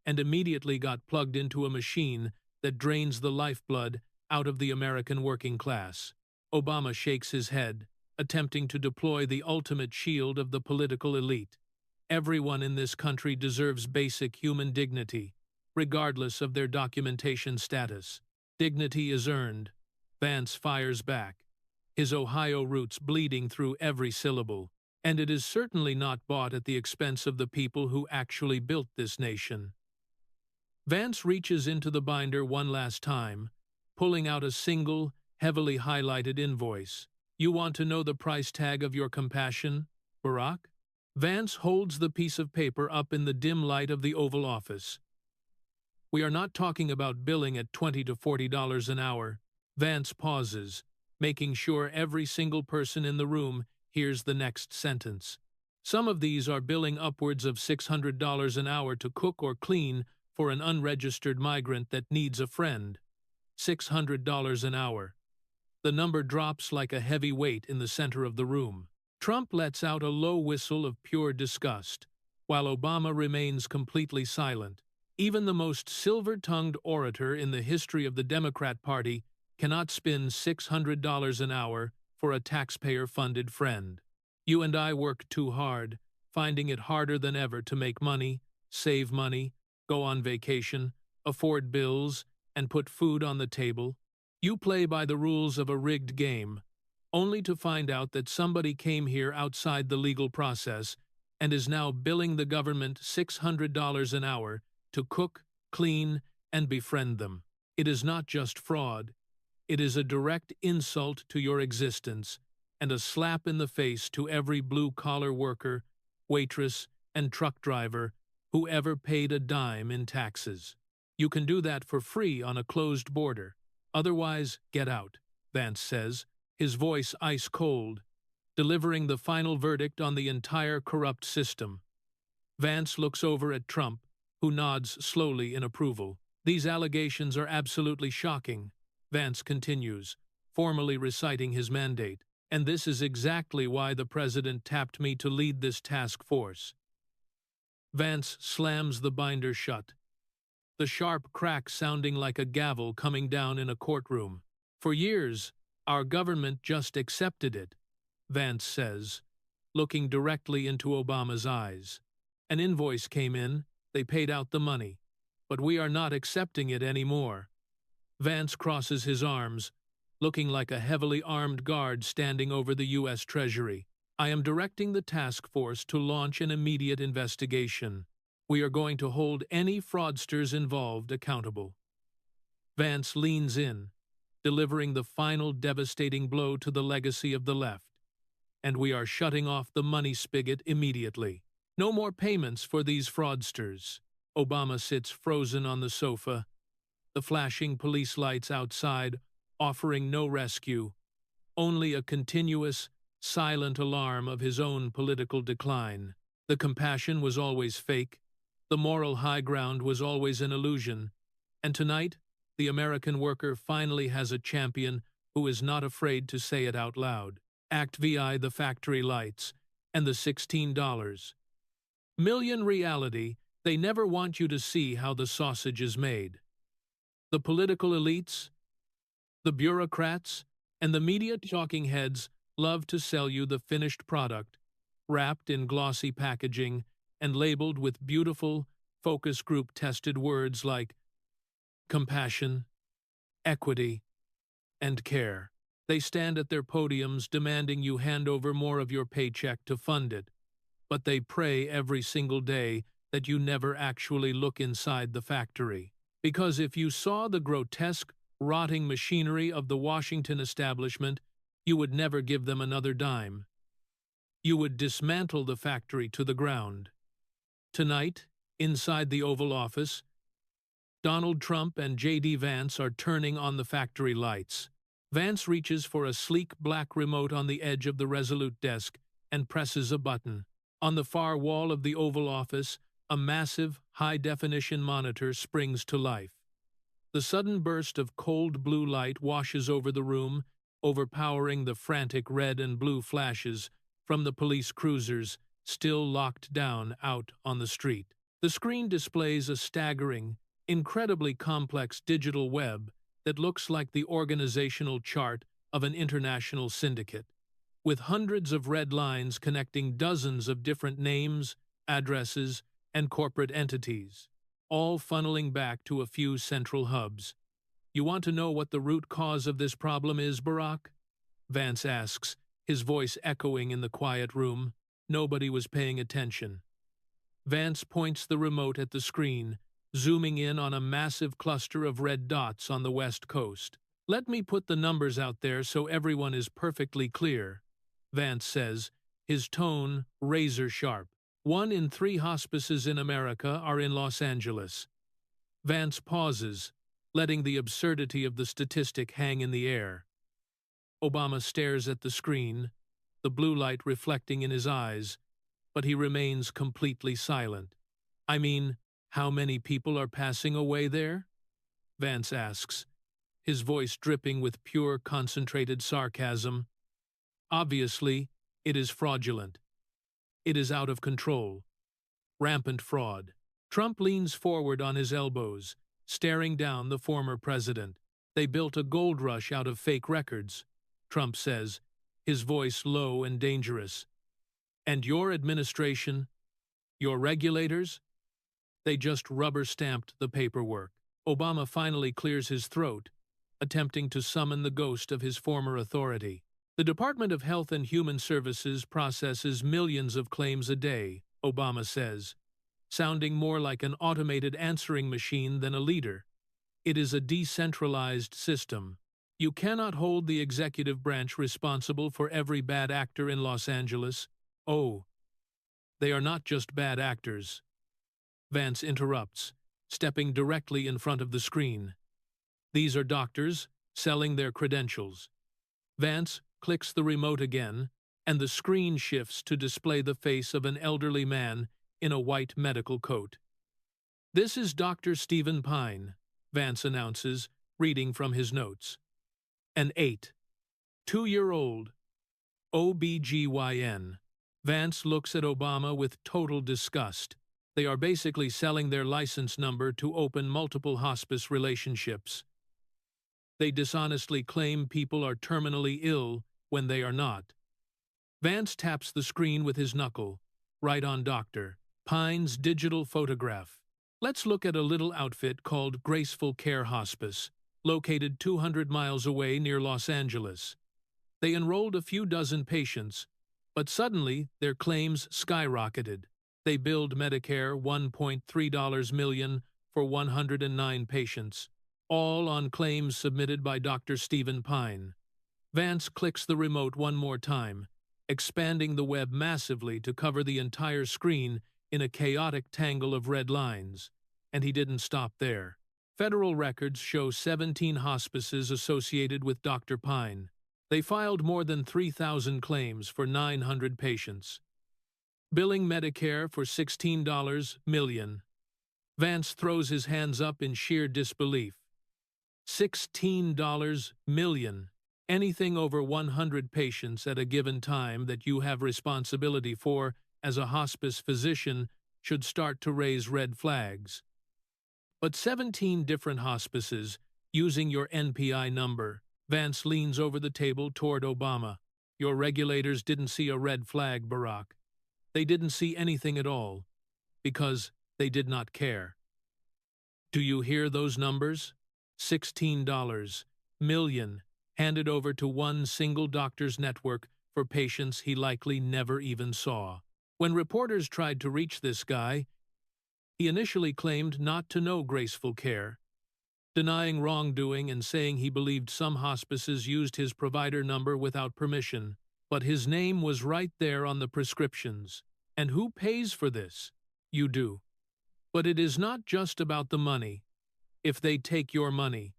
and immediately got plugged into a machine that drains the lifeblood out of the American working class. Obama shakes his head, attempting to deploy the ultimate shield of the political elite. Everyone in this country deserves basic human dignity, regardless of their documentation status. Dignity is earned. Vance fires back, his Ohio roots bleeding through every syllable, and it is certainly not bought at the expense of the people who actually built this nation. Vance reaches into the binder one last time, pulling out a single, heavily highlighted invoice. You want to know the price tag of your compassion, Barack? Vance holds the piece of paper up in the dim light of the Oval Office. We are not talking about billing at $20 to $40 an hour. Vance pauses, making sure every single person in the room hears the next sentence. Some of these are billing upwards of $600 an hour to cook or clean for an unregistered migrant that needs a friend. $600 an hour. The number drops like a heavy weight in the center of the room. Trump lets out a low whistle of pure disgust, while Obama remains completely silent. Even the most silver-tongued orator in the history of the Democrat Party cannot spend $600 an hour for a taxpayer-funded friend. You and I work too hard, finding it harder than ever to make money, save money, go on vacation, afford bills, and put food on the table. You play by the rules of a rigged game, only to find out that somebody came here outside the legal process and is now billing the government $600 an hour to cook, clean, and befriend them. It is not just fraud. It is a direct insult to your existence and a slap in the face to every blue-collar worker, waitress, and truck driver who ever paid a dime in taxes. You can do that for free on a closed border. Otherwise, get out, Vance says, his voice ice-cold, delivering the final verdict on the entire corrupt system. Vance looks over at Trump, who nods slowly in approval. These allegations are absolutely shocking, Vance continues, formally reciting his mandate. And this is exactly why the president tapped me to lead this task force. Vance slams the binder shut, the sharp crack sounding like a gavel coming down in a courtroom. For years, our government just accepted it, Vance says, looking directly into Obama's eyes. An invoice came in, they paid out the money, but we are not accepting it anymore. Vance crosses his arms, looking like a heavily armed guard standing over the U.S. Treasury. I am directing the task force to launch an immediate investigation. We are going to hold any fraudsters involved accountable. Vance leans in, delivering the final devastating blow to the legacy of the left. And we are shutting off the money spigot immediately. No more payments for these fraudsters. Obama sits frozen on the sofa, the flashing police lights outside offering no rescue, only a continuous, silent alarm of his own political decline. The compassion was always fake, the moral high ground was always an illusion, and tonight, the American worker finally has a champion who is not afraid to say it out loud. Act VI, the factory lights, and the $16 million reality, they never want you to see how the sausage is made. The political elites, the bureaucrats, and the media talking heads love to sell you the finished product, wrapped in glossy packaging and labeled with beautiful, focus group-tested words like compassion, equity, and care. They stand at their podiums demanding you hand over more of your paycheck to fund it, but they pray every single day that you never actually look inside the factory. Because if you saw the grotesque, rotting machinery of the Washington establishment, you would never give them another dime. You would dismantle the factory to the ground. Tonight, inside the Oval Office, Donald Trump and J.D. Vance are turning on the factory lights. Vance reaches for a sleek black remote on the edge of the Resolute desk and presses a button. On the far wall of the Oval Office, a massive, high-definition monitor springs to life. The sudden burst of cold blue light washes over the room, overpowering the frantic red and blue flashes from the police cruisers still locked down out on the street. The screen displays a staggering, incredibly complex digital web that looks like the organizational chart of an international syndicate, with hundreds of red lines connecting dozens of different names, addresses, and corporate entities, all funneling back to a few central hubs. You want to know what the root cause of this problem is, Barack? Vance asks, his voice echoing in the quiet room. Nobody was paying attention. Vance points the remote at the screen, zooming in on a massive cluster of red dots on the West Coast. Let me put the numbers out there so everyone is perfectly clear, Vance says, his tone razor-sharp. 1 in 3 hospices in America are in Los Angeles. Vance pauses, letting the absurdity of the statistic hang in the air. Obama stares at the screen, the blue light reflecting in his eyes, but he remains completely silent. I mean, how many people are passing away there? Vance asks, his voice dripping with pure, concentrated sarcasm. Obviously, it is fraudulent. It is out of control. Rampant fraud. Trump leans forward on his elbows, staring down the former president. They built a gold rush out of fake records, Trump says, his voice low and dangerous. And your administration, your regulators, they just rubber-stamped the paperwork. Obama finally clears his throat, attempting to summon the ghost of his former authority. The Department of Health and Human Services processes millions of claims a day, Obama says, sounding more like an automated answering machine than a leader. It is a decentralized system. You cannot hold the executive branch responsible for every bad actor in Los Angeles. Oh, they are not just bad actors. Vance interrupts, stepping directly in front of the screen. These are doctors selling their credentials. Vance clicks the remote again, and the screen shifts to display the face of an elderly man in a white medical coat. This is Dr. Stephen Pine, Vance announces, reading from his notes. An 2-year-old OBGYN. Vance looks at Obama with total disgust. They are basically selling their license number to open multiple hospice relationships. They dishonestly claim people are terminally ill when they are not. Vance taps the screen with his knuckle, right on Dr. Pine's digital photograph. Let's look at a little outfit called Graceful Care Hospice, located 200 miles away near Los Angeles. They enrolled a few dozen patients, but suddenly their claims skyrocketed. They billed Medicare $1.3 million for 109 patients, all on claims submitted by Dr. Stephen Pine. Vance clicks the remote one more time, expanding the web massively to cover the entire screen in a chaotic tangle of red lines. And he didn't stop there. Federal records show 17 hospices associated with Dr. Pine. They filed more than 3,000 claims for 900 patients, billing Medicare for $16 million. Vance throws his hands up in sheer disbelief. $16 million. Anything over 100 patients at a given time that you have responsibility for as a hospice physician should start to raise red flags. But 17 different hospices using your NPI number. Vance leans over the table toward Obama. Your regulators didn't see a red flag, Barack. They didn't see anything at all, because they did not care. Do you hear those numbers? $16 million handed over to one single doctor's network for patients he likely never even saw. When reporters tried to reach this guy, he initially claimed not to know Graceful Care, denying wrongdoing and saying he believed some hospices used his provider number without permission. But his name was right there on the prescriptions. And who pays for this? You do. But it is not just about the money. If they take your money,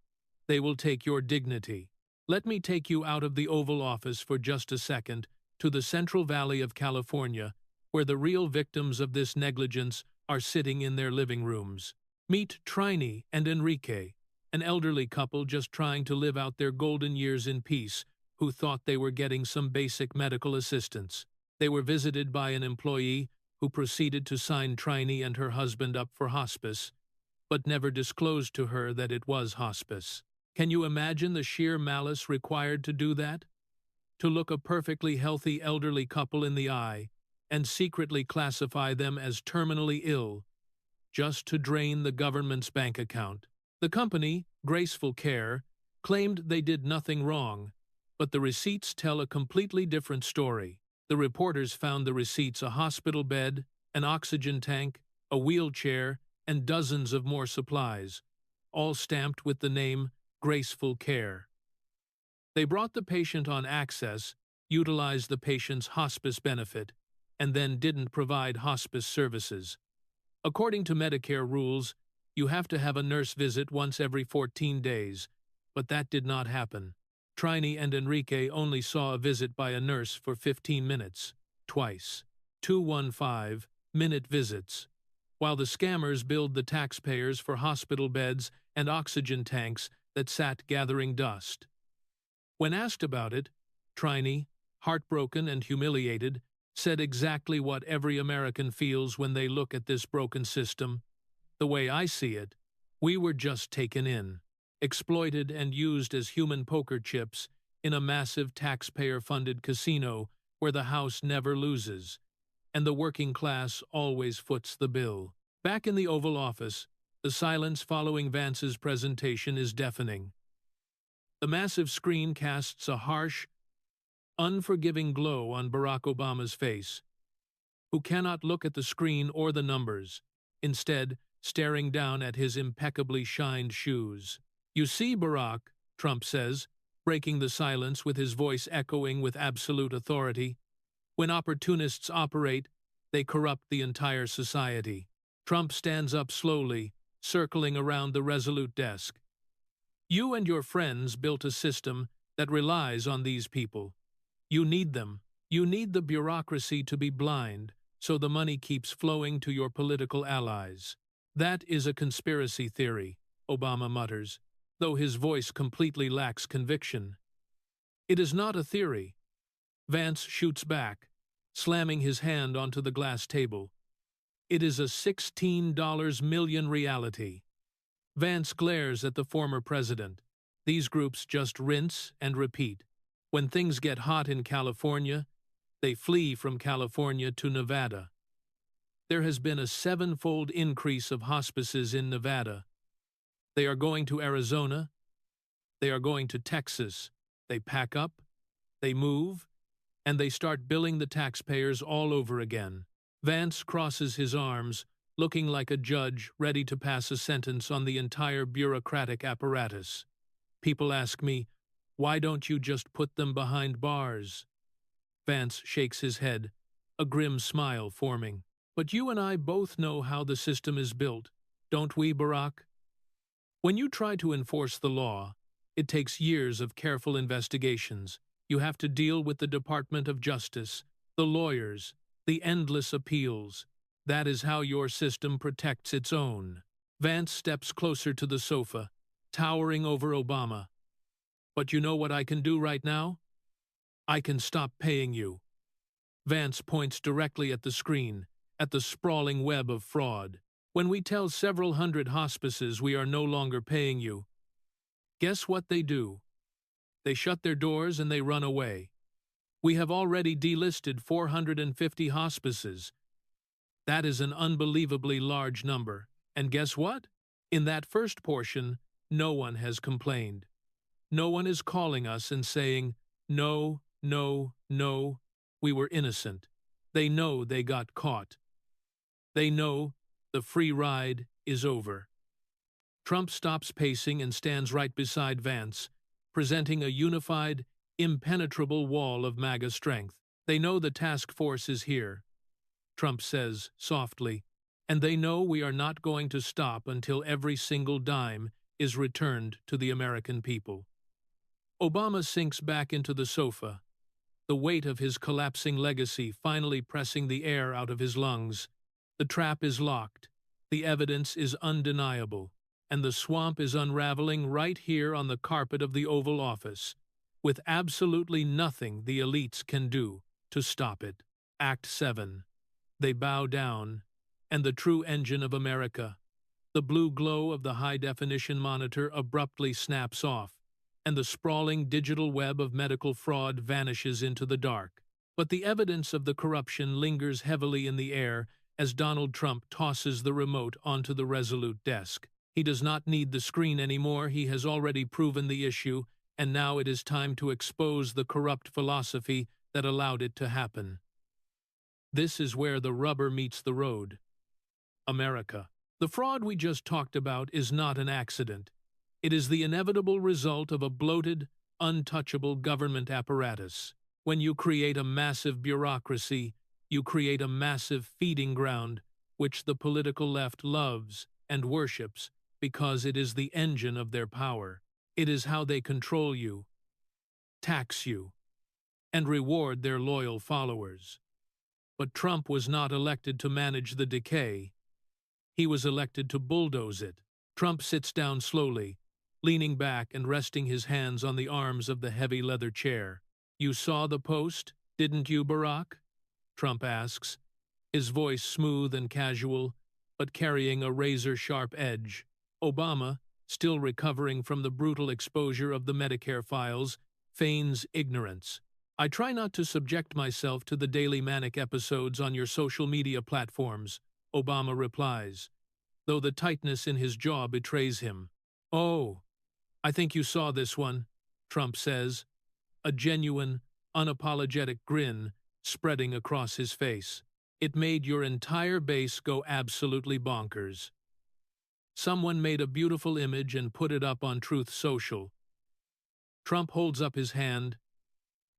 they will take your dignity. Let me take you out of the Oval Office for just a second to the Central Valley of California, where the real victims of this negligence are sitting in their living rooms. Meet Trini and Enrique, an elderly couple just trying to live out their golden years in peace, who thought they were getting some basic medical assistance. They were visited by an employee who proceeded to sign Trini and her husband up for hospice, but never disclosed to her that it was hospice. Can you imagine the sheer malice required to do that? To look a perfectly healthy elderly couple in the eye and secretly classify them as terminally ill, just to drain the government's bank account. The company, Graceful Care, claimed they did nothing wrong, but the receipts tell a completely different story. The reporters found the receipts a hospital bed, an oxygen tank, a wheelchair, and dozens of more supplies, all stamped with the name Graceful Care. They brought the patient on access, utilized the patient's hospice benefit, and then didn't provide hospice services. According to Medicare rules, you have to have a nurse visit once every 14 days, but that did not happen. Trini and Enrique only saw a visit by a nurse for 15 minutes, twice. 215-minute visits, while the scammers billed the taxpayers for hospital beds and oxygen tanks that sat gathering dust. When asked about it, Trini, heartbroken and humiliated, said exactly what every American feels when they look at this broken system. The way I see it, we were just taken in, exploited and used as human poker chips in a massive taxpayer-funded casino where the house never loses, and the working class always foots the bill. Back in the Oval Office, the silence following Vance's presentation is deafening. The massive screen casts a harsh, unforgiving glow on Barack Obama's face, who cannot look at the screen or the numbers, instead staring down at his impeccably shined shoes. "You see, Barack," Trump says, breaking the silence with his voice echoing with absolute authority, "when opportunists operate, they corrupt the entire society." Trump stands up slowly, circling around the resolute desk. "You and your friends built a system that relies on these people. You need them. You need the bureaucracy to be blind, so the money keeps flowing to your political allies." "That is a conspiracy theory," Obama mutters, though his voice completely lacks conviction. "It is not a theory." Vance shoots back, slamming his hand onto the glass table. "It is a $16 million reality." Vance glares at the former president. These groups just rinse and repeat. When things get hot in California, they flee from California to Nevada. There has been a 7-fold increase of hospices in Nevada. They are going to Arizona. They are going to Texas. They pack up, they move, and they start billing the taxpayers all over again. Vance crosses his arms, looking like a judge ready to pass a sentence on the entire bureaucratic apparatus. People ask me, "Why don't you just put them behind bars?" Vance shakes his head, a grim smile forming. "But you and I both know how the system is built, don't we, Barack? When you try to enforce the law, it takes years of careful investigations. You have to deal with the Department of Justice, the lawyers, the endless appeals. That is how your system protects its own." Vance steps closer to the sofa, towering over Obama. "But you know what I can do right now? I can stop paying you." Vance points directly at the screen, at the sprawling web of fraud. "When we tell several hundred hospices we are no longer paying you, guess what they do? They shut their doors and they run away. We have already delisted 450 hospices. That is an unbelievably large number. And guess what? In that first portion, no one has complained. No one is calling us and saying, 'No, no, no, we were innocent.' They know they got caught. They know the free ride is over." Trump stops pacing and stands right beside Vance, presenting a unified, impenetrable wall of MAGA strength. "They know the task force is here," Trump says softly, "and they know we are not going to stop until every single dime is returned to the American people." Obama sinks back into the sofa, the weight of his collapsing legacy finally pressing the air out of his lungs. The trap is locked, the evidence is undeniable, and the swamp is unraveling right here on the carpet of the Oval Office, with absolutely nothing the elites can do to stop it. Act 7. They bow down, and the true engine of America, the blue glow of the high-definition monitor, abruptly snaps off, and the sprawling digital web of medical fraud vanishes into the dark. But the evidence of the corruption lingers heavily in the air as Donald Trump tosses the remote onto the resolute desk. He does not need the screen anymore. He has already proven the issue, and now it is time to expose the corrupt philosophy that allowed it to happen. This is where the rubber meets the road. America. The fraud we just talked about is not an accident. It is the inevitable result of a bloated, untouchable government apparatus. When you create a massive bureaucracy, you create a massive feeding ground, which the political left loves and worships because it is the engine of their power. It is how they control you, tax you, and reward their loyal followers. But Trump was not elected to manage the decay. He was elected to bulldoze it. Trump sits down slowly, leaning back and resting his hands on the arms of the heavy leather chair. "You saw the post, didn't you, Barack?" Trump asks, his voice smooth and casual, but carrying a razor-sharp edge. Obama, still recovering from the brutal exposure of the Medicare files, feigns ignorance. I try not to subject myself to the daily manic episodes on your social media platforms, Obama replies, though the tightness in his jaw betrays him. Oh, I think you saw this one, Trump says, a genuine, unapologetic grin spreading across his face. It made your entire base go absolutely bonkers. Someone made a beautiful image and put it up on Truth Social. Trump holds up his hand,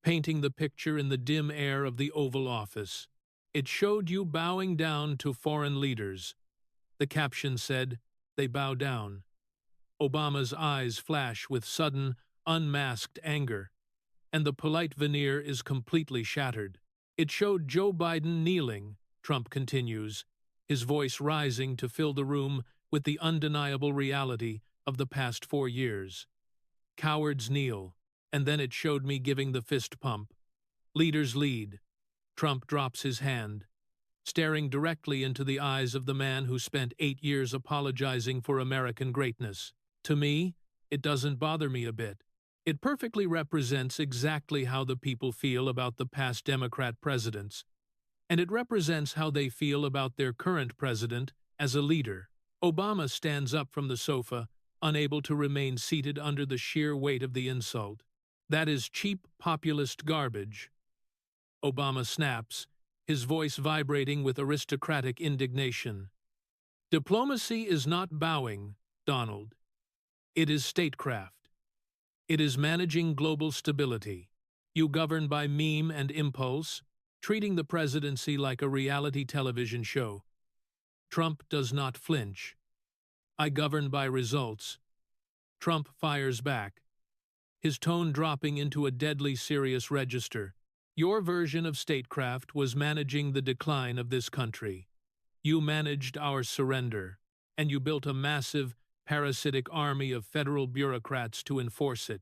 painting the picture in the dim air of the Oval Office. It showed you bowing down to foreign leaders. The caption said, "They bow down." Obama's eyes flash with sudden, unmasked anger, and the polite veneer is completely shattered. It showed Joe Biden kneeling, Trump continues, his voice rising to fill the room with the undeniable reality of the past 4 years. Cowards kneel, and then it showed me giving the fist pump. Leaders lead. Trump drops his hand, staring directly into the eyes of the man who spent 8 years apologizing for American greatness. To me, it doesn't bother me a bit. It perfectly represents exactly how the people feel about the past Democrat presidents, and it represents how they feel about their current president as a leader. Obama stands up from the sofa, unable to remain seated under the sheer weight of the insult. That is cheap populist garbage. Obama snaps, his voice vibrating with aristocratic indignation. Diplomacy is not bowing, Donald. It is statecraft. It is managing global stability. You govern by meme and impulse, treating the presidency like a reality television show. Trump does not flinch. I govern by results. Trump fires back, his tone dropping into a deadly serious register. Your version of statecraft was managing the decline of this country. You managed our surrender, and you built a massive, parasitic army of federal bureaucrats to enforce it.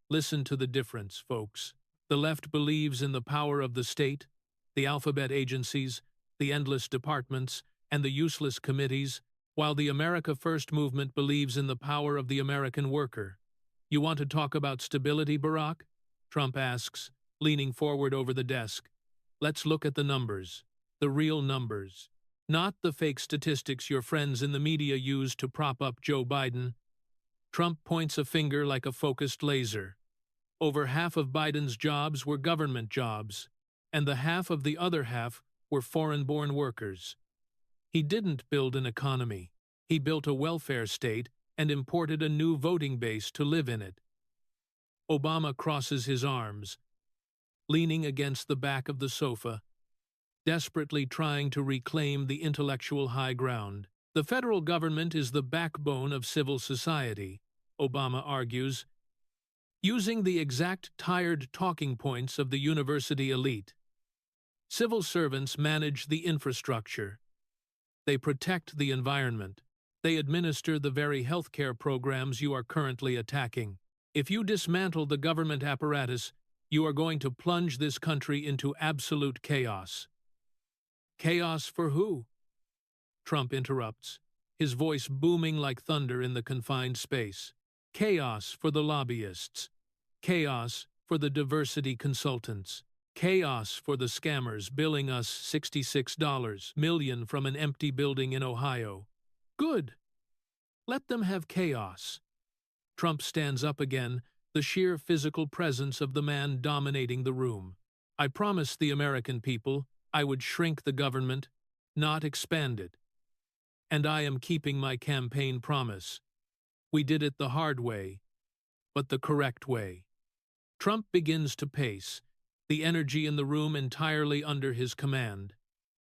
Listen to the difference, folks. The left believes in the power of the state, the alphabet agencies, the endless departments, and the useless committees, while the America First movement believes in the power of the American worker. You want to talk about stability, Barack? Trump asks, leaning forward over the desk. Let's look at the numbers, the real numbers, not the fake statistics your friends in the media use to prop up Joe Biden. Trump points a finger like a focused laser. Over half of Biden's jobs were government jobs, and the half of the other half were foreign-born workers. He didn't build an economy. He built a welfare state and imported a new voting base to live in it. Obama crosses his arms, leaning against the back of the sofa, desperately trying to reclaim the intellectual high ground. The federal government is the backbone of civil society, Obama argues, using the exact tired talking points of the university elite. Civil servants manage the infrastructure. They protect the environment. They administer the very healthcare programs you are currently attacking. If you dismantle the government apparatus, you are going to plunge this country into absolute chaos. Chaos for who? Trump interrupts, his voice booming like thunder in the confined space. Chaos for the lobbyists. Chaos for the diversity consultants. Chaos for the scammers billing us $66 million from an empty building in Ohio. Good. Let them have chaos. Trump stands up again, the sheer physical presence of the man dominating the room. I promised the American people I would shrink the government, not expand it. And I am keeping my campaign promise. We did it the hard way, but the correct way. Trump begins to pace, the energy in the room entirely under his command.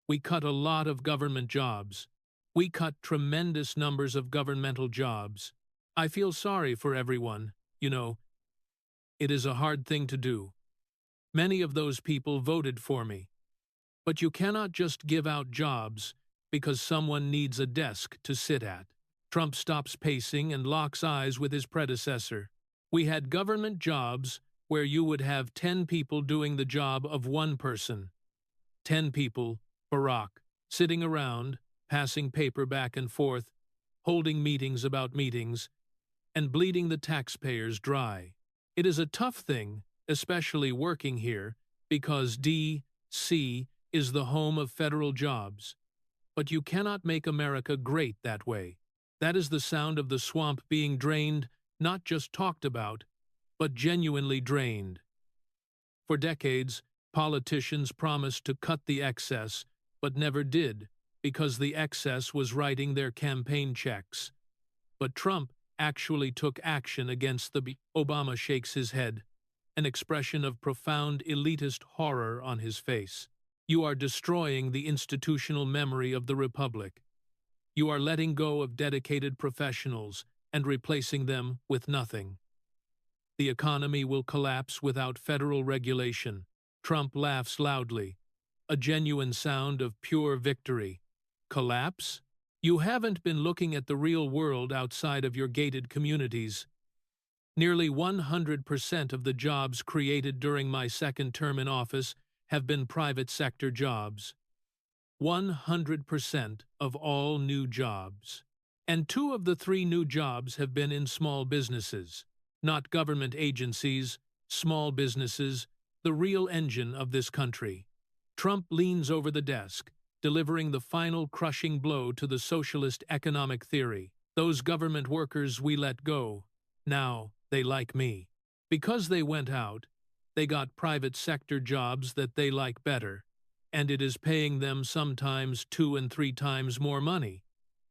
We cut a lot of government jobs. We cut tremendous numbers of governmental jobs. I feel sorry for everyone, you know. It is a hard thing to do. Many of those people voted for me. But you cannot just give out jobs because someone needs a desk to sit at. Trump stops pacing and locks eyes with his predecessor. We had government jobs where you would have 10 people doing the job of one person. 10 people, Barack, sitting around, passing paper back and forth, holding meetings about meetings, and bleeding the taxpayers dry. It is a tough thing, especially working here, because D.C. is the home of federal jobs. But you cannot make America great that way. That is the sound of the swamp being drained, not just talked about, but genuinely drained. For decades, politicians promised to cut the excess, but never did, because the excess was writing their campaign checks. But Trump actually took action against the Obama shakes his head, an expression of profound elitist horror on his face. You are destroying the institutional memory of the Republic. You are letting go of dedicated professionals and replacing them with nothing. The economy will collapse without federal regulation. Trump laughs loudly, a genuine sound of pure victory. Collapse? You haven't been looking at the real world outside of your gated communities. Nearly 100% of the jobs created during my second term in office have been private sector jobs. 100% of all new jobs. And 2 of the 3 new jobs have been in small businesses, not government agencies, small businesses, the real engine of this country. Trump leans over the desk, delivering the final crushing blow to the socialist economic theory. Those government workers we let go, now they like me. Because they went out, they got private sector jobs that they like better, and it is paying them sometimes 2 and 3 times more money.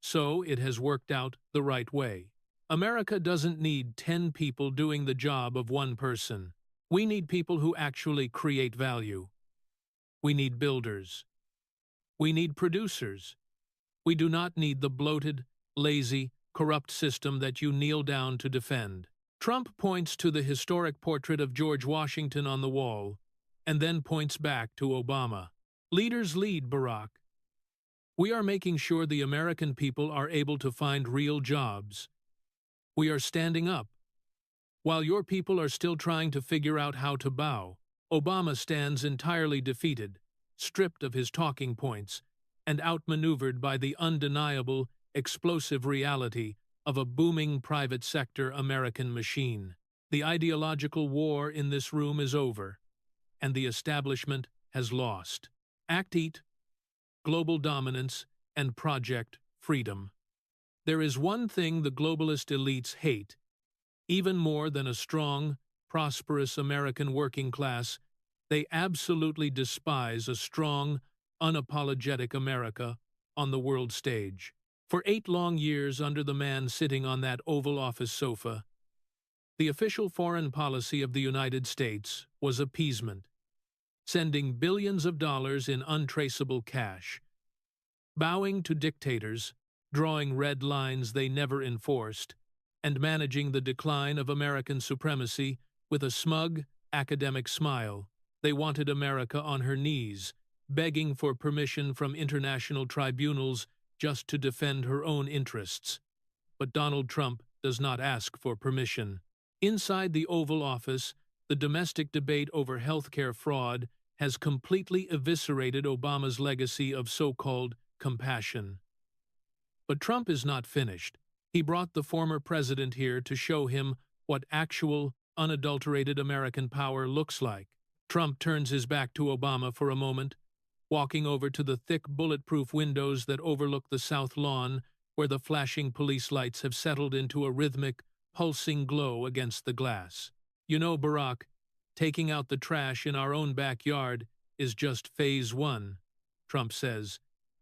So it has worked out the right way. America doesn't need 10 people doing the job of 1 person. We need people who actually create value. We need builders. We need producers. We do not need the bloated, lazy, corrupt system that you kneel down to defend. Trump points to the historic portrait of George Washington on the wall, and then points back to Obama. Leaders lead, Barack. We are making sure the American people are able to find real jobs. We are standing up. While your people are still trying to figure out how to bow, Obama stands entirely defeated, stripped of his talking points, and outmaneuvered by the undeniable, explosive reality of a booming private sector American machine. The ideological war in this room is over, and the establishment has lost. Act Eat, global dominance, and Project Freedom. There is one thing the globalist elites hate, even more than a strong, prosperous American working class. They absolutely despise a strong, unapologetic America on the world stage. For 8 long years under the man sitting on that Oval Office sofa, the official foreign policy of the United States was appeasement, sending billions of dollars in untraceable cash, bowing to dictators, drawing red lines they never enforced, and managing the decline of American supremacy with a smug, academic smile. They wanted America on her knees, begging for permission from international tribunals just to defend her own interests. But Donald Trump does not ask for permission. Inside the Oval Office, the domestic debate over healthcare fraud has completely eviscerated Obama's legacy of so-called compassion. But Trump is not finished. He brought the former president here to show him what actual, unadulterated American power looks like. Trump turns his back to Obama for a moment, walking over to the thick bulletproof windows that overlook the South Lawn, where the flashing police lights have settled into a rhythmic, pulsing glow against the glass. You know, Barack, taking out the trash in our own backyard is just phase 1, Trump says,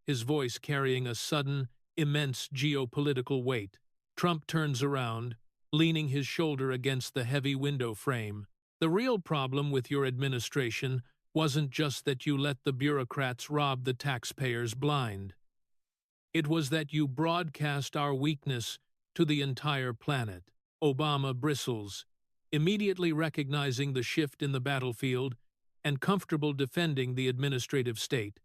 his voice carrying a sudden, immense geopolitical weight. Trump turns around, leaning his shoulder against the heavy window frame. The real problem with your administration wasn't just that you let the bureaucrats rob the taxpayers blind. It was that you broadcast our weakness to the entire planet. Obama bristles, immediately recognizing the shift in the battlefield and comfortable defending the administrative state.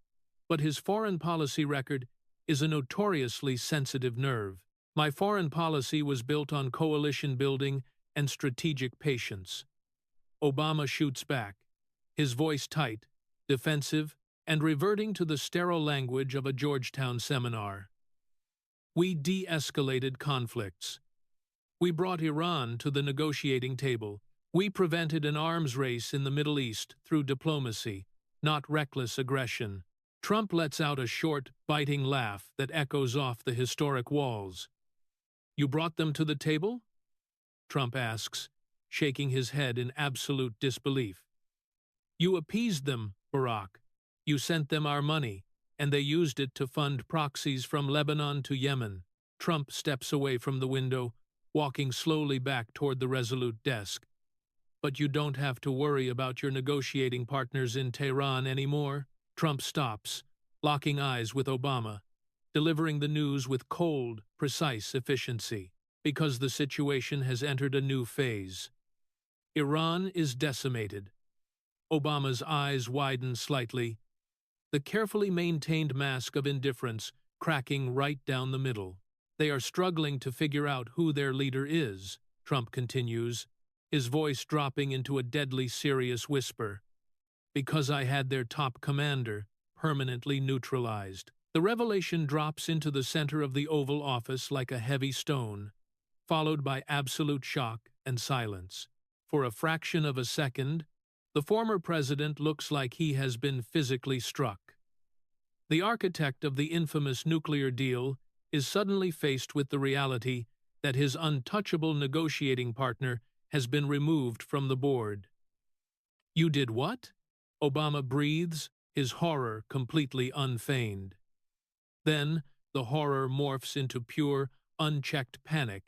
But his foreign policy record is a notoriously sensitive nerve. My foreign policy was built on coalition building and strategic patience. Obama shoots back, his voice tight, defensive, and reverting to the sterile language of a Georgetown seminar. We de-escalated conflicts. We brought Iran to the negotiating table. We prevented an arms race in the Middle East through diplomacy, not reckless aggression. Trump lets out a short, biting laugh that echoes off the historic walls. You brought them to the table? Trump asks, shaking his head in absolute disbelief. You appeased them, Barack. You sent them our money, and they used it to fund proxies from Lebanon to Yemen. Trump steps away from the window, walking slowly back toward the Resolute desk. But you don't have to worry about your negotiating partners in Tehran anymore. Trump stops, locking eyes with Obama, delivering the news with cold, precise efficiency, because the situation has entered a new phase. Iran is decimated. Obama's eyes widen slightly, the carefully maintained mask of indifference cracking right down the middle. They are struggling to figure out who their leader is, Trump continues, his voice dropping into a deadly serious whisper. Because I had their top commander permanently neutralized. The revelation drops into the center of the Oval Office like a heavy stone, followed by absolute shock and silence. For a fraction of a second, the former president looks like he has been physically struck. The architect of the infamous nuclear deal is suddenly faced with the reality that his untouchable negotiating partner has been removed from the board. You did what? Obama breathes, his horror completely unfeigned. Then, the horror morphs into pure, unchecked panic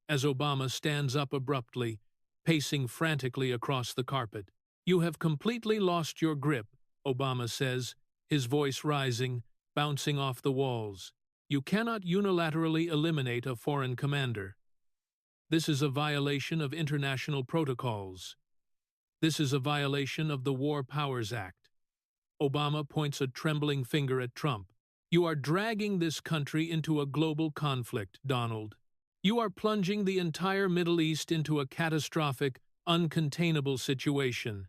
as Obama stands up abruptly, pacing frantically across the carpet. You have completely lost your grip, Obama says, his voice rising, bouncing off the walls. You cannot unilaterally eliminate a foreign commander. This is a violation of international protocols. This is a violation of the War Powers Act. Obama points a trembling finger at Trump. You are dragging this country into a global conflict, Donald. You are plunging the entire Middle East into a catastrophic, uncontainable situation.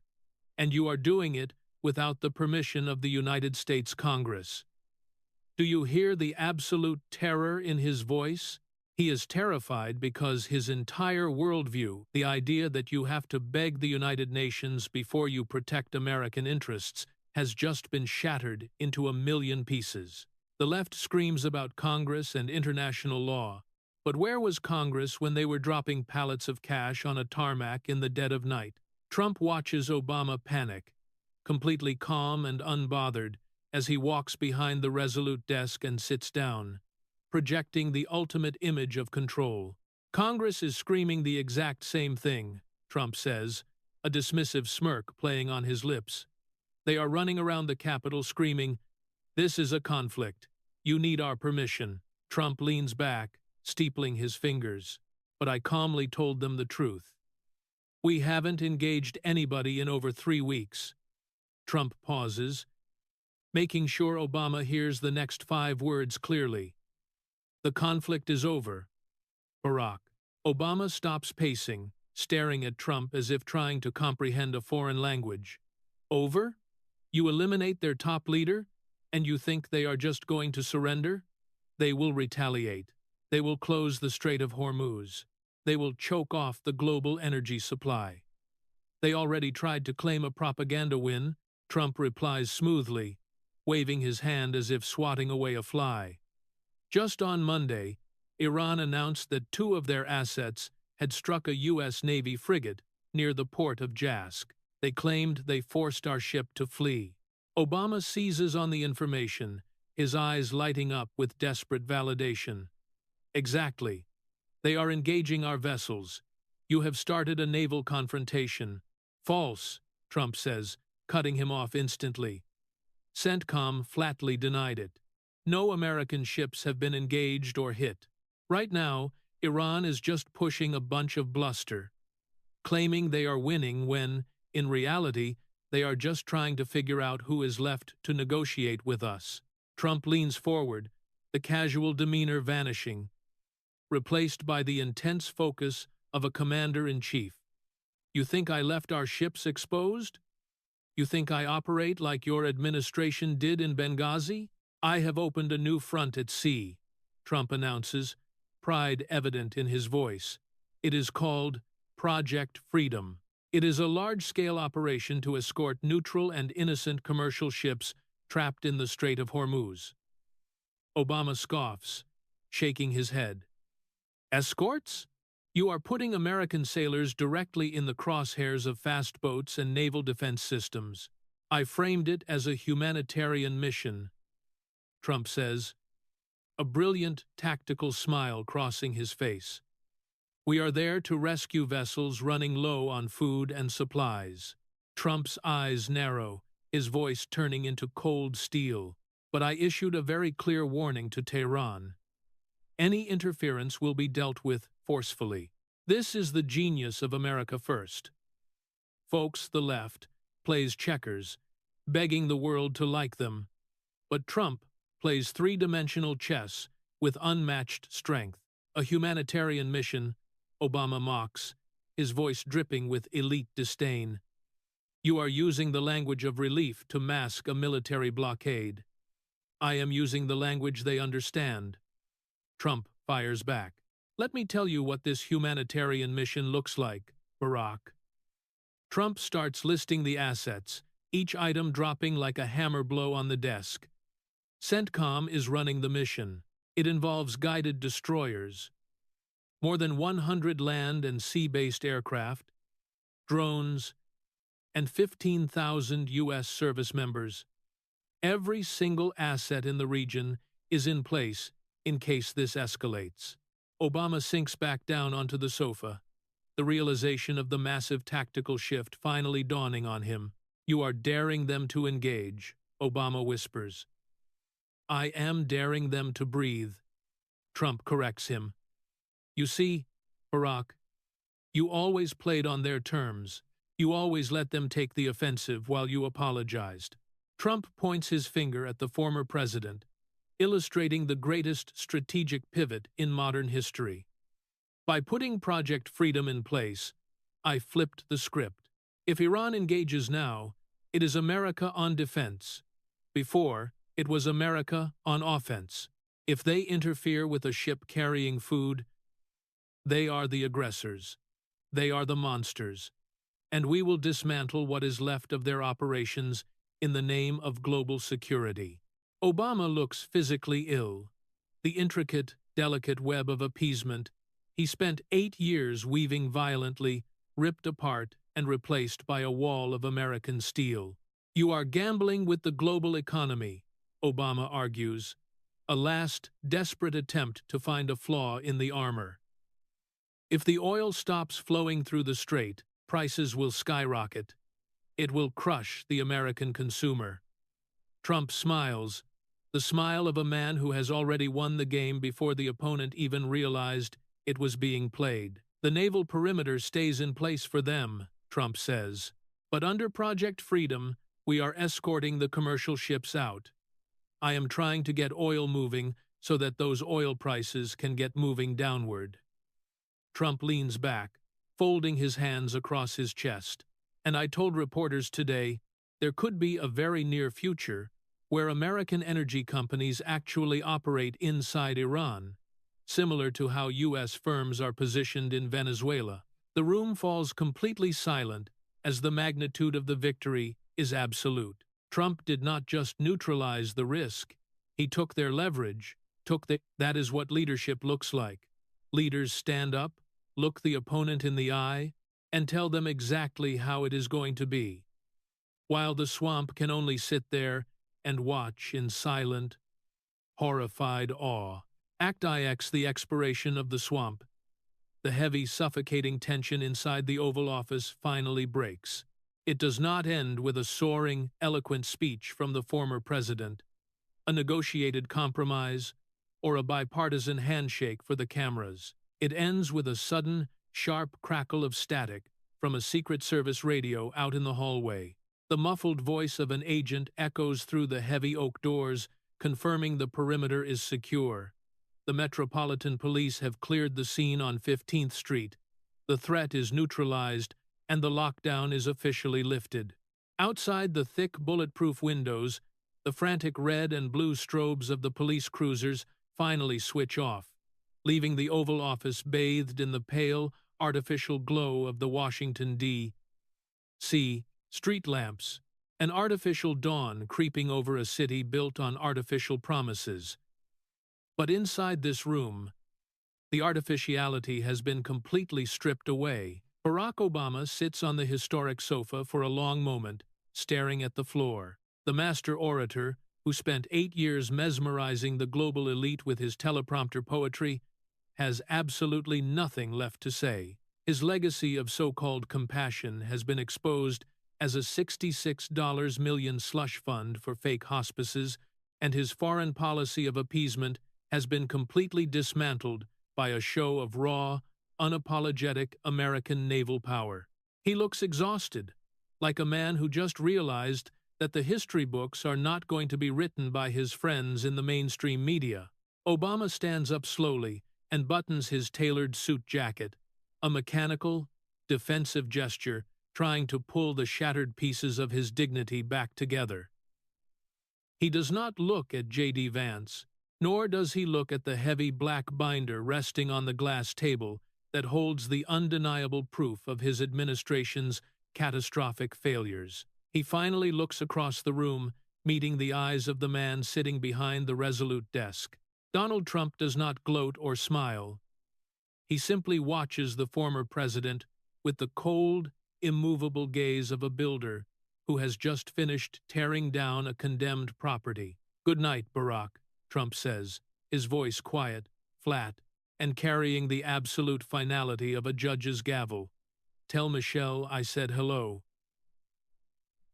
And you are doing it without the permission of the United States Congress. Do you hear the absolute terror in his voice? He is terrified because his entire worldview, the idea that you have to beg the United Nations before you protect American interests, has just been shattered into a million pieces. The left screams about Congress and international law, but where was Congress when they were dropping pallets of cash on a tarmac in the dead of night? Trump watches Obama panic, completely calm and unbothered, as he walks behind the Resolute desk and sits down, projecting the ultimate image of control. Congress is screaming the exact same thing, Trump says, a dismissive smirk playing on his lips. They are running around the Capitol screaming, "This is a conflict. You need our permission." Trump leans back, steepling his fingers. But I calmly told them the truth. We haven't engaged anybody in over 3 weeks. Trump pauses, making sure Obama hears the next 5 words clearly. The conflict is over. Barack. Obama stops pacing, staring at Trump as if trying to comprehend a foreign language. Over? You eliminate their top leader, and you think they are just going to surrender? They will retaliate. They will close the Strait of Hormuz. They will choke off the global energy supply. They already tried to claim a propaganda win, Trump replies smoothly, waving his hand as if swatting away a fly. Just on Monday, Iran announced that 2 of their assets had struck a U.S. Navy frigate near the port of Jask. They claimed they forced our ship to flee. Obama seizes on the information, his eyes lighting up with desperate validation. Exactly. They are engaging our vessels. You have started a naval confrontation. False, Trump says, cutting him off instantly. CENTCOM flatly denied it. No American ships have been engaged or hit. Right now, Iran is just pushing a bunch of bluster, claiming they are winning when, in reality, they are just trying to figure out who is left to negotiate with us. Trump leans forward, the casual demeanor vanishing, replaced by the intense focus of a commander-in-chief. You think I left our ships exposed? You think I operate like your administration did in Benghazi? I have opened a new front at sea, Trump announces, pride evident in his voice. It is called Project Freedom. It is a large-scale operation to escort neutral and innocent commercial ships trapped in the Strait of Hormuz. Obama scoffs, shaking his head. Escorts? You are putting American sailors directly in the crosshairs of fast boats and naval defense systems. I framed it as a humanitarian mission, Trump says, a brilliant tactical smile crossing his face. We are there to rescue vessels running low on food and supplies. Trump's eyes narrow, his voice turning into cold steel. But I issued a very clear warning to Tehran. Any interference will be dealt with forcefully. This is the genius of America First. Folks, the left, plays checkers, begging the world to like them. But Trump plays three-dimensional chess with unmatched strength. A humanitarian mission, Obama mocks, his voice dripping with elite disdain. You are using the language of relief to mask a military blockade. I am using the language they understand. Trump fires back. Let me tell you what this humanitarian mission looks like, Barack. Trump starts listing the assets, each item dropping like a hammer blow on the desk. CENTCOM is running the mission. It involves guided destroyers, more than 100 land and sea-based aircraft, drones, and 15,000 U.S. service members. Every single asset in the region is in place in case this escalates. Obama sinks back down onto the sofa, the realization of the massive tactical shift finally dawning on him. You are daring them to engage, Obama whispers. I am daring them to breathe, Trump corrects him. You see, Barack, you always played on their terms. You always let them take the offensive while you apologized. Trump points his finger at the former president, illustrating the greatest strategic pivot in modern history. By putting Project Freedom in place, I flipped the script. If Iran engages now, it is America on defense. Before, it was America on offense. If they interfere with a ship carrying food, they are the aggressors. They are the monsters. And we will dismantle what is left of their operations in the name of global security. Obama looks physically ill. The intricate, delicate web of appeasement he spent 8 years weaving violently, ripped apart and replaced by a wall of American steel. You are gambling with the global economy, Obama argues, a last, desperate attempt to find a flaw in the armor. If the oil stops flowing through the strait, prices will skyrocket. It will crush the American consumer. Trump smiles, the smile of a man who has already won the game before the opponent even realized it was being played. The naval perimeter stays in place for them, Trump says. But under Project Freedom, we are escorting the commercial ships out. I am trying to get oil moving so that those oil prices can get moving downward. Trump leans back, folding his hands across his chest. And I told reporters today, there could be a very near future where American energy companies actually operate inside Iran, similar to how U.S. firms are positioned in Venezuela. The room falls completely silent as the magnitude of the victory is absolute. Trump did not just neutralize the risk. He took their leverage, That is what leadership looks like. Leaders stand up, look the opponent in the eye, and tell them exactly how it is going to be, while the swamp can only sit there and watch in silent, horrified awe. Act IX, the expiration of the swamp. The heavy, suffocating tension inside the Oval Office finally breaks. It does not end with a soaring, eloquent speech from the former president, a negotiated compromise, or a bipartisan handshake for the cameras. It ends with a sudden, sharp crackle of static from a Secret Service radio out in the hallway. The muffled voice of an agent echoes through the heavy oak doors, confirming the perimeter is secure. The Metropolitan Police have cleared the scene on 15th Street. The threat is neutralized, and the lockdown is officially lifted. Outside the thick, bulletproof windows, the frantic red and blue strobes of the police cruisers finally switch off, leaving the Oval Office bathed in the pale, artificial glow of the Washington, D.C. street lamps, an artificial dawn creeping over a city built on artificial promises. But inside this room, the artificiality has been completely stripped away. Barack Obama sits on the historic sofa for a long moment, staring at the floor. The master orator, who spent 8 years mesmerizing the global elite with his teleprompter poetry, has absolutely nothing left to say. His legacy of so-called compassion has been exposed as a $66 million slush fund for fake hospices, and his foreign policy of appeasement has been completely dismantled by a show of raw, unapologetic American naval power. He looks exhausted, like a man who just realized that the history books are not going to be written by his friends in the mainstream media. Obama stands up slowly and buttons his tailored suit jacket, a mechanical, defensive gesture trying to pull the shattered pieces of his dignity back together. He does not look at J.D. Vance, nor does he look at the heavy black binder resting on the glass table that holds the undeniable proof of his administration's catastrophic failures. He finally looks across the room, meeting the eyes of the man sitting behind the resolute desk. Donald Trump does not gloat or smile. He simply watches the former president with the cold, immovable gaze of a builder who has just finished tearing down a condemned property. "Good night, Barack," Trump says, his voice quiet, flat, and carrying the absolute finality of a judge's gavel. "Tell Michelle I said hello."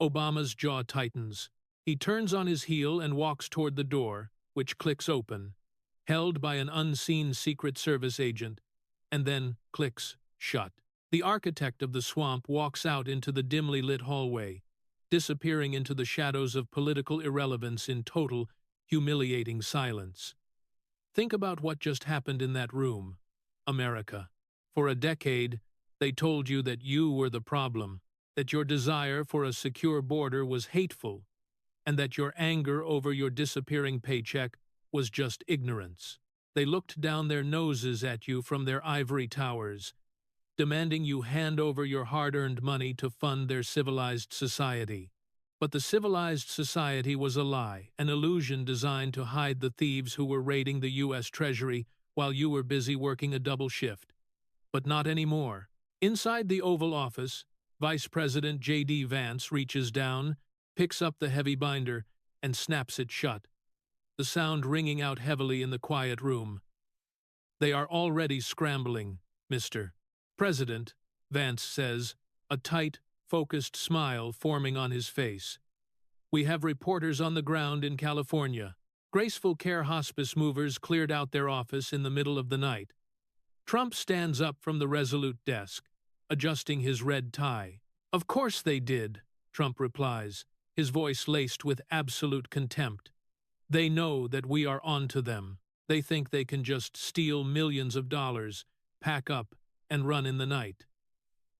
Obama's jaw tightens. He turns on his heel and walks toward the door, which clicks open, held by an unseen Secret Service agent, and then clicks shut. The architect of the swamp walks out into the dimly lit hallway, disappearing into the shadows of political irrelevance in total, humiliating silence. Think about what just happened in that room, America. For a decade, they told you that you were the problem, that your desire for a secure border was hateful, and that your anger over your disappearing paycheck was just ignorance. They looked down their noses at you from their ivory towers, demanding you hand over your hard-earned money to fund their civilized society. But the civilized society was a lie, an illusion designed to hide the thieves who were raiding the U.S. Treasury while you were busy working a double shift. But not anymore. Inside the Oval Office, Vice President J.D. Vance reaches down, picks up the heavy binder, and snaps it shut, the sound ringing out heavily in the quiet room. "They are already scrambling, Mr. President," Vance says, a tight, focused smile forming on his face. "We have reporters on the ground in California." Graceful Care hospice movers cleared out their office in the middle of the night. Trump stands up from the resolute desk, adjusting his red tie. "Of course they did," Trump replies, his voice laced with absolute contempt. "They know that we are onto them. They think they can just steal millions of dollars, pack up, and run in the night."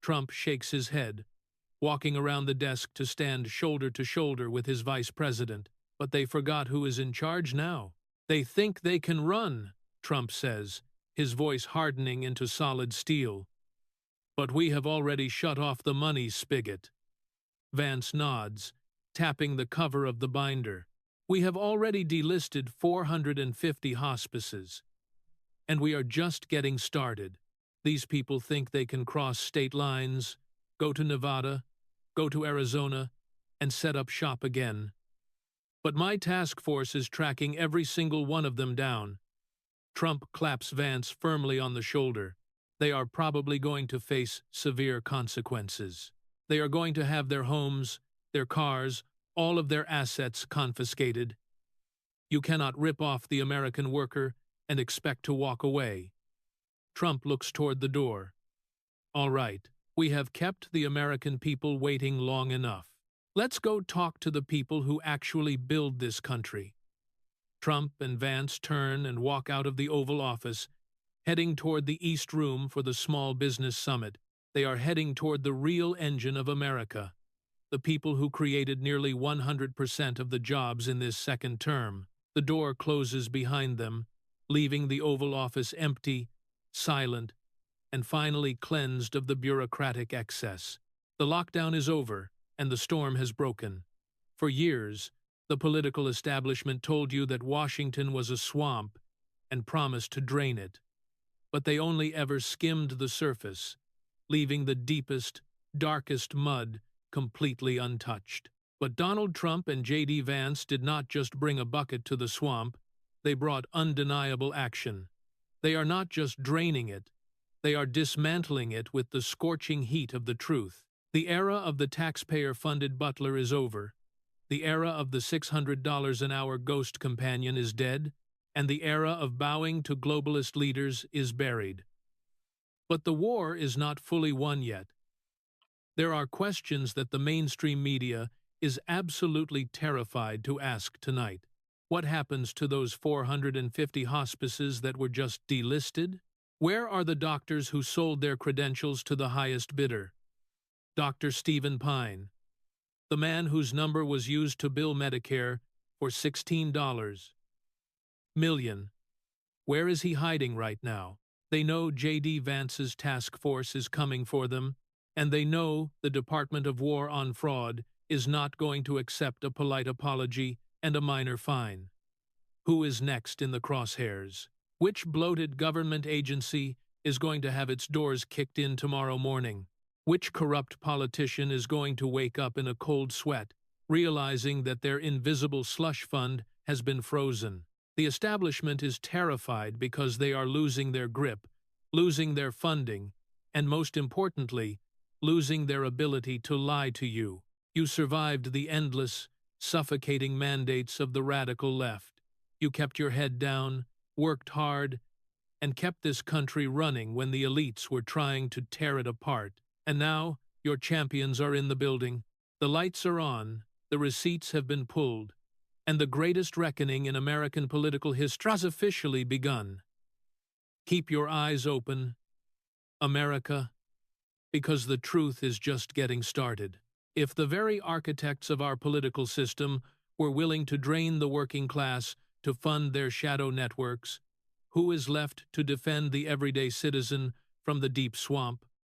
Trump shakes his head, walking around the desk to stand shoulder to shoulder with his vice president. "But they forgot who is in charge now." "They think they can run," Trump says, his voice hardening into solid steel. "But we have already shut off the money spigot." Vance nods, tapping the cover of the binder. "We have already delisted 450 hospices. And we are just getting started. These people think they can cross state lines, go to Nevada, go to Arizona, and set up shop again. But my task force is tracking every single one of them down." Trump claps Vance firmly on the shoulder. "They are probably going to face severe consequences. They are going to have their homes, their cars, all of their assets confiscated. You cannot rip off the American worker and expect to walk away." Trump looks toward the door. "All right, we have kept the American people waiting long enough. Let's go talk to the people who actually build this country." Trump and Vance turn and walk out of the Oval Office, heading toward the East Room for the Small Business Summit. They are heading toward the real engine of America, the people who created nearly 100% of the jobs in this second term. The door closes behind them, leaving the Oval Office empty, silent, and finally cleansed of the bureaucratic excess. The lockdown is over, and the storm has broken. For years, the political establishment told you that Washington was a swamp and promised to drain it. But they only ever skimmed the surface, leaving the deepest, darkest mud completely untouched. But Donald Trump and J.D. Vance did not just bring a bucket to the swamp, they brought undeniable action. They are not just draining it, they are dismantling it with the scorching heat of the truth. The era of the taxpayer-funded butler is over. The era of the $600 an hour ghost companion is dead, and the era of bowing to globalist leaders is buried. But the war is not fully won yet. There are questions that the mainstream media is absolutely terrified to ask tonight. What happens to those 450 hospices that were just delisted? Where are the doctors who sold their credentials to the highest bidder? Dr. Stephen Pine, the man whose number was used to bill Medicare for $16 million. Where is he hiding right now? They know J.D. Vance's task force is coming for them, and they know the Department of War on Fraud is not going to accept a polite apology and a minor fine. Who is next in the crosshairs? Which bloated government agency is going to have its doors kicked in tomorrow morning? Which corrupt politician is going to wake up in a cold sweat, realizing that their invisible slush fund has been frozen? The establishment is terrified because they are losing their grip, losing their funding, and most importantly, losing their ability to lie to you. You survived the endless, suffocating mandates of the radical left. You kept your head down, worked hard, and kept this country running when the elites were trying to tear it apart. And now, your champions are in the building. The lights are on, the receipts have been pulled, and the greatest reckoning in American political history has officially begun. Keep your eyes open, America, because the truth is just getting started. If the very architects of our political system were willing to drain the working class to fund their shadow networks, who is left to defend the everyday citizen from the deep swamp?